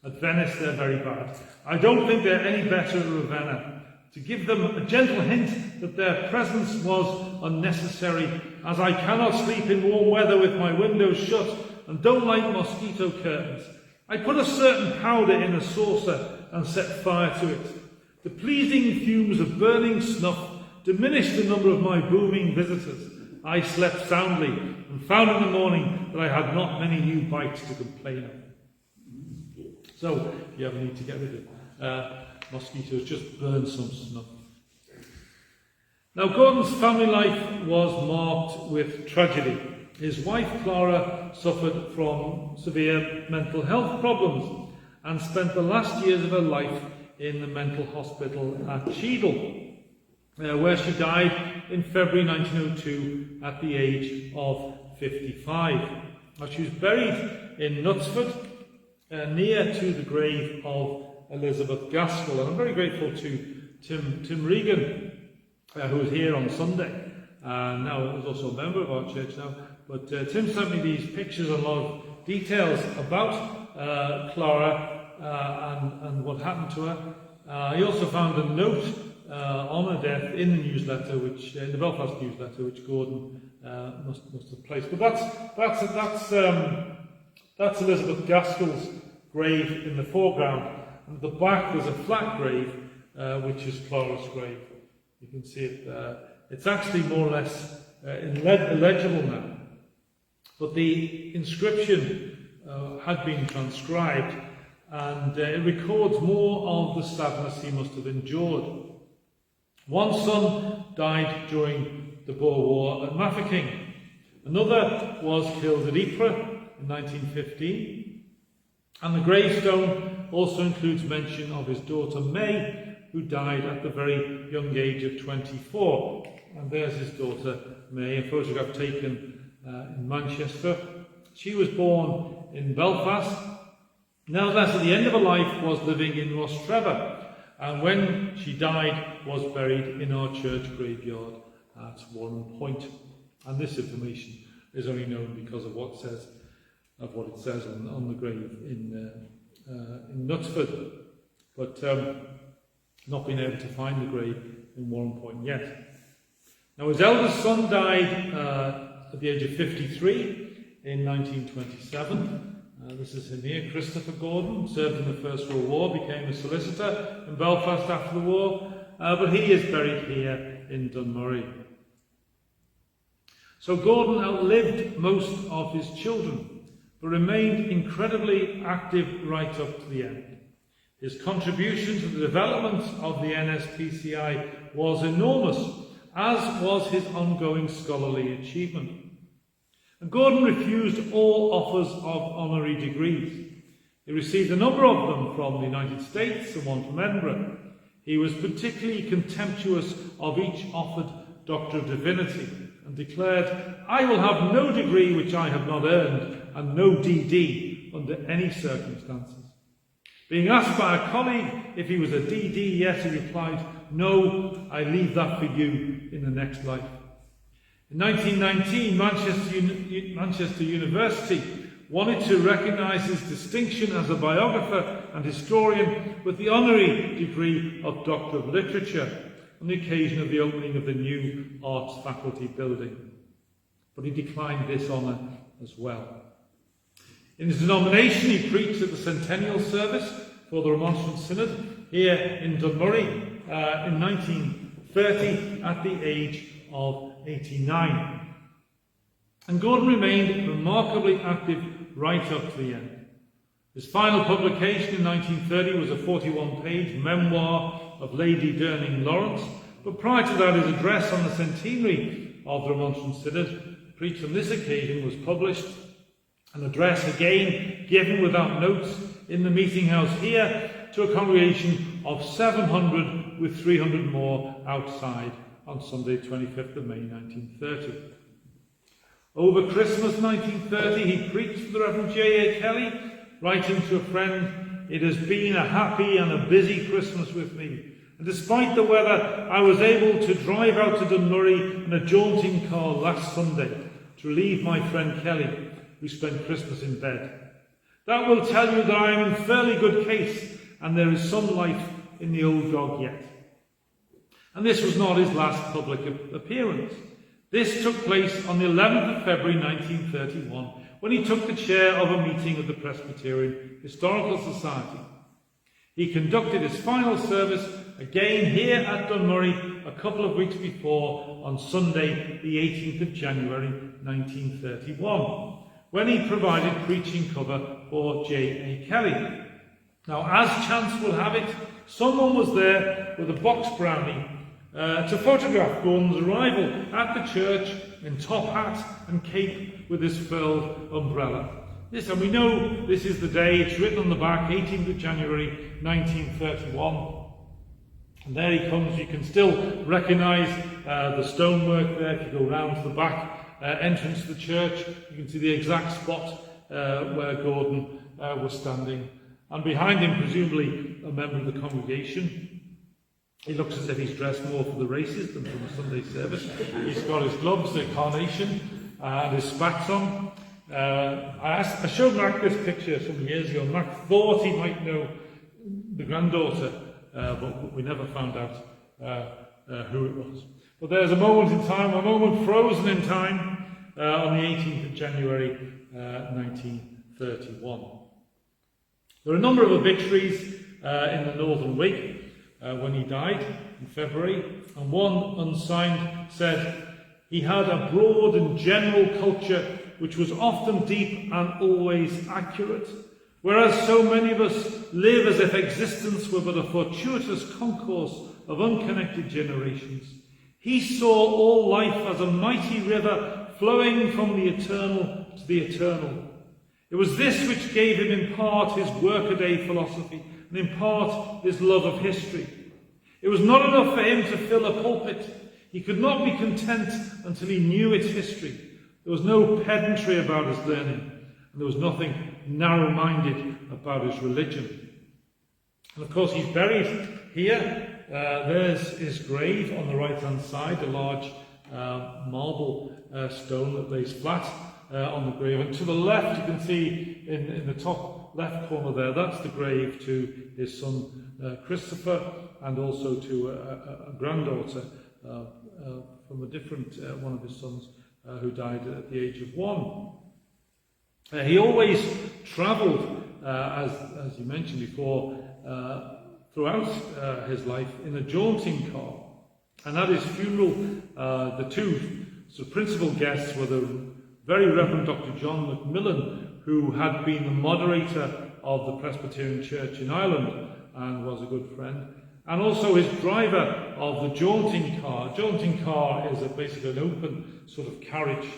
At Venice they're very bad. I don't think they're any better at Ravenna. To give them a gentle hint that their presence was unnecessary, as I cannot sleep in warm weather with my windows shut and don't like mosquito curtains. I put a certain powder in a saucer and set fire to it. The pleasing fumes of burning snuff diminished the number of my booming visitors. I slept soundly and found in the morning that I had not many new bites to complain of. So, if you ever need to get rid of mosquitoes, just burn some snuff. Now, Gordon's family life was marked with tragedy. His wife, Clara, suffered from severe mental health problems and spent the last years of her life in the mental hospital at Cheadle, where she died in February 1902 at the age of 55. Now, she was buried in Knutsford, near to the grave of Elizabeth Gaskell. And I'm very grateful to Tim Regan, who was here on Sunday. Now, he's also a member of our church now. But Tim sent me these pictures and a lot of details about Clara and what happened to her. He also found a note on her death in the newsletter, in the Belfast newsletter, which Gordon must have placed. But that's Elizabeth Gaskell's grave in the foreground, and at the back there's a flat grave, which is Clara's grave. You can see it there. It's actually more or less illegible now. But the inscription had been transcribed, and it records more of the sadness he must have endured. One son died during the Boer War at Mafeking. Another was killed at Ypres in 1915. And the gravestone also includes mention of his daughter May, who died at the very young age of 24. And there's his daughter May, a photograph taken in Manchester. She was born in Belfast. Nevertheless, at the end of her life, was living in Rostrevor, and when she died, was buried in our church graveyard at Warren Point. And this information is only known because of what it says on the grave in Knutsford, but not been able to find the grave in Warren Point yet. Now, his eldest son died at the age of 53 in 1927. This is him here, Christopher Gordon, served in the First World War, became a solicitor in Belfast after the war, but he is buried here in Dunmurry. So Gordon outlived most of his children, but remained incredibly active right up to the end. His contribution to the development of the NSPCI was enormous, as was his ongoing scholarly achievement. And Gordon refused all offers of honorary degrees. He received a number of them from the United States and one from Edinburgh. He was particularly contemptuous of each offered Doctor of Divinity and declared, "I will have no degree which I have not earned, and no DD under any circumstances." Being asked by a colleague if he was a DD yet, he replied, "No, I leave that for you in the next life." In 1919, Manchester University wanted to recognise his distinction as a biographer and historian with the honorary degree of Doctor of Literature on the occasion of the opening of the new Arts Faculty building. But he declined this honour as well. In his denomination, he preached at the Centennial Service for the Remonstrant Synod here in Dunmurry in 1930 at the age of 89. And Gordon remained remarkably active right up to the end. His final publication in 1930 was a 41-page memoir of Lady Durning Lawrence, but prior to that his address on the centenary of the Remonstrant Synod, preached on this occasion, was published. An address again given without notes in the meeting house here to a congregation of 700 with 300 more outside on Sunday 25th of May 1930. Over Christmas 1930 he preached for the Reverend J.A. Kelly, writing to a friend, "It has been a happy and a busy Christmas with me, and despite the weather I was able to drive out to Dunmurry in a jaunting car last Sunday to relieve my friend Kelly, who spent Christmas in bed. That will tell you that I am in fairly good case, and there is some life in the old dog yet. And this was not his last public appearance. This took place on the 11th of February 1931, when he took the chair of a meeting of the Presbyterian Historical Society. He conducted his final service again here at Dunmurry a couple of weeks before, on Sunday the 18th of January 1931, when he provided preaching cover for J.A. Kelly. Now, as chance would have it, someone was there with a box brownie to photograph Gordon's arrival at the church in top hat and cape with his furled umbrella. And we know this is the day. It's written on the back, 18th of January 1931. And there he comes. You can still recognise the stonework there. If you go round to the back entrance to the church, you can see the exact spot where Gordon was standing. And behind him, presumably a member of the congregation. He looks as if he's dressed more for the races than for the Sunday service. He's got his gloves, the carnation, and his spats on. I showed Mark this picture some years ago. Mark thought he might know the granddaughter, but we never found out who it was. But there's a moment in time, a moment frozen in time, on the 18th of January 1931. There are a number of obituaries in the Northern Whig when he died in February, and one unsigned said, "He had a broad and general culture which was often deep and always accurate, whereas so many of us live as if existence were but a fortuitous concourse of unconnected generations. He saw all life as a mighty river flowing from the eternal to the eternal. It was this which gave him in part his workaday philosophy, and in part his love of history. It was not enough for him to fill a pulpit. He could not be content until he knew its history. There was no pedantry about his learning, and there was nothing narrow-minded about his religion." And of course he's buried here. There's his grave on the right-hand side, a large marble stone that lays flat on the grave. And to the left, you can see in the top left corner there, that's the grave to his son Christopher, and also to a granddaughter from a different one of his sons who died at the age of 1. He always travelled, as you mentioned before, throughout his life in a jaunting car. And at his funeral, the two principal guests were the very Reverend Dr John Macmillan, who had been the moderator of the Presbyterian Church in Ireland and was a good friend, and also his driver of the jaunting car. Jaunting car is basically an open sort of carriage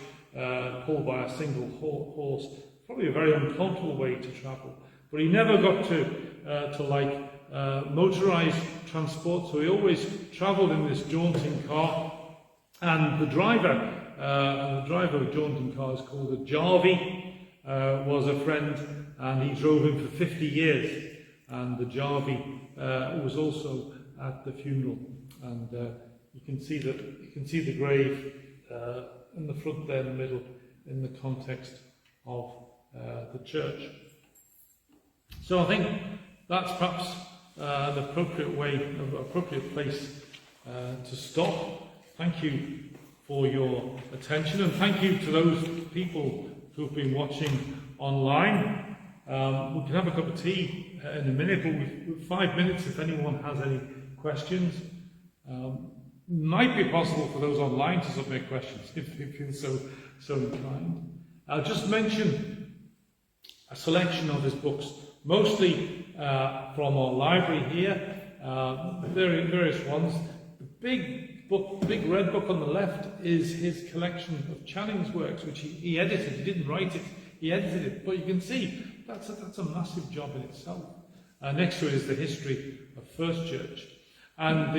pulled by a single horse. Probably a very uncomfortable way to travel. But he never got to like motorised transport, so he always travelled in this jaunting car. And the driver of the jaunting car is called a Jarvey, was a friend, and he drove him for 50 years. And the Jarvey was also at the funeral, and you can see the grave in the front there in the middle, in the context of the church. So I think that's perhaps the appropriate place to stop. Thank you for your attention, and thank you to those people who have been watching online. We can have a cup of tea in a minute, but we've 5 minutes if anyone has any questions. Might be possible for those online to submit questions if you feel so inclined. I'll just mention a selection of his books, mostly from our library here, various ones. The big red book on the left is his collection of Channing's works, which he edited. He didn't write it, he edited it, but you can see that's a massive job in itself. Next to it is the history of First Church. And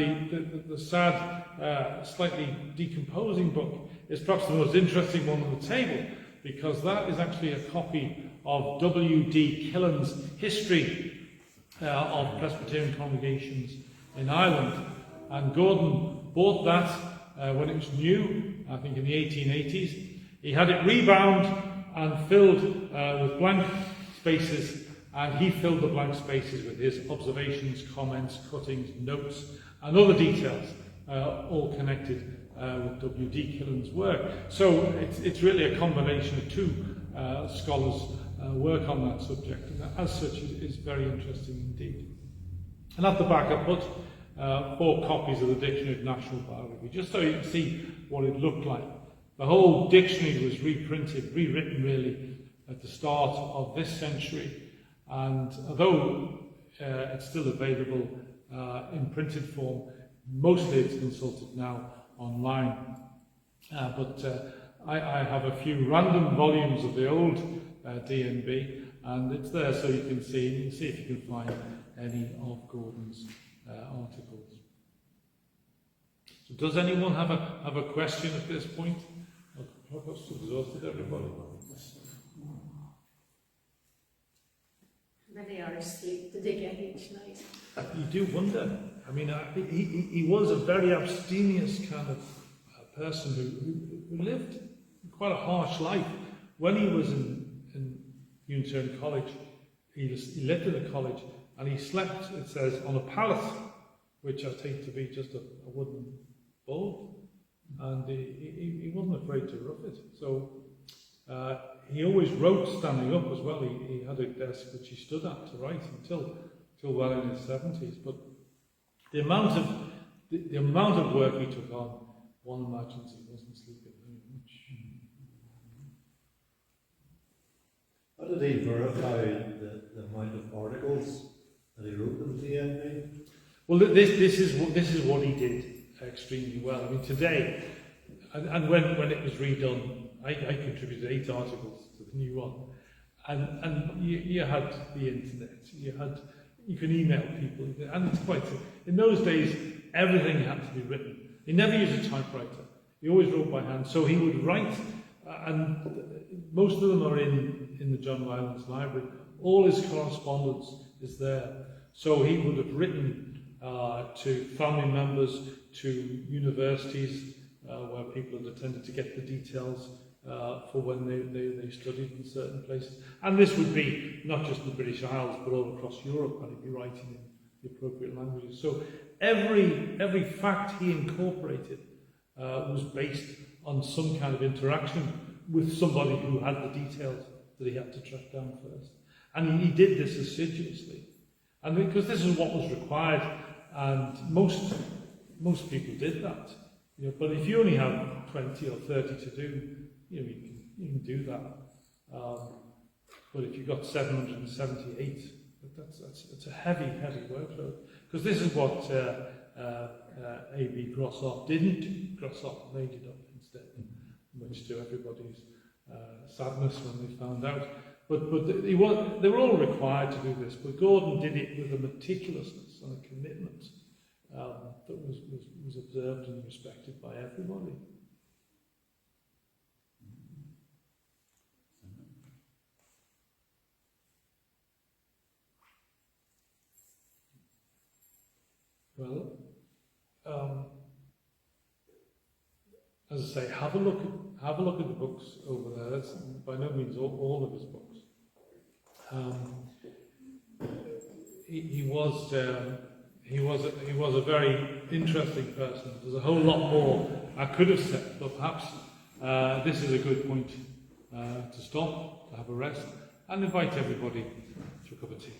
the sad, slightly decomposing book is perhaps the most interesting one on the table, because that is actually a copy of W.D. Killen's History of Presbyterian Congregations in Ireland. And Gordon bought that when it was new, I think in the 1880s. He had it rebound and filled with blank spaces, and he filled the blank spaces with his observations, comments, cuttings, notes, and other details, all connected with W.D. Killen's work. So it's really a combination of two scholars' work on that subject, and as such is very interesting indeed. And at the back I put 4 copies of the Dictionary of National Biography, just so you can see what it looked like. The whole dictionary was rewritten really at the start of this century, and although it's still available in printed form, mostly it's consulted now online. But I have a few random volumes of the old DNB, and it's there so you can see if you can find any of Gordon's articles. So does anyone have a question at this point? I've exhausted everybody. How many hours sleep did they get each night? You do wonder. I mean, he was a very abstemious kind of person who lived quite a harsh life. When he was in Unitarian College, he lived in a college and he slept, it says, on a pallet, which I take to be just a wooden board. And he wasn't afraid to rough it. So he always wrote standing up as well. He had a desk which he stood at to write until well in his 70s. But the amount of work he took on, one imagines he wasn't sleeping very much. How did he verify the amount of articles that he wrote in the DNB? Well, this is what he did extremely well. I mean, today, and when it was redone, I contributed 8 articles to the new one, and you had the internet, you can email people, and it's quite. In those days, everything had to be written. He never used a typewriter. He always wrote by hand. So he would write, and most of them are in the John Rylands Library. All his correspondence is there. So he would have written to family members, to universities where people had attended to get the details for when they studied in certain places. And this would be not just the British Isles, but all across Europe, and he'd be writing in the appropriate languages. So every fact he incorporated was based on some kind of interaction with somebody who had the details that he had to track down first. And he did this assiduously. And because this is what was required, and most people did that. But if you only have 20 or 30 to do, you can do that. But if you've got 778, that's a heavy workload. Because this is what A.B. Grossoff didn't do. Grossoff made it up instead, much to everybody's sadness when they found out. But they were all required to do this, but Gordon did it with a meticulousness and a commitment that was observed and respected by everybody. Well, as I say, have a look at the books over there. That's by no means all of his books. He was a very interesting person. There's a whole lot more I could have said, but perhaps this is a good point to stop, to have a rest, and invite everybody to a cup of tea.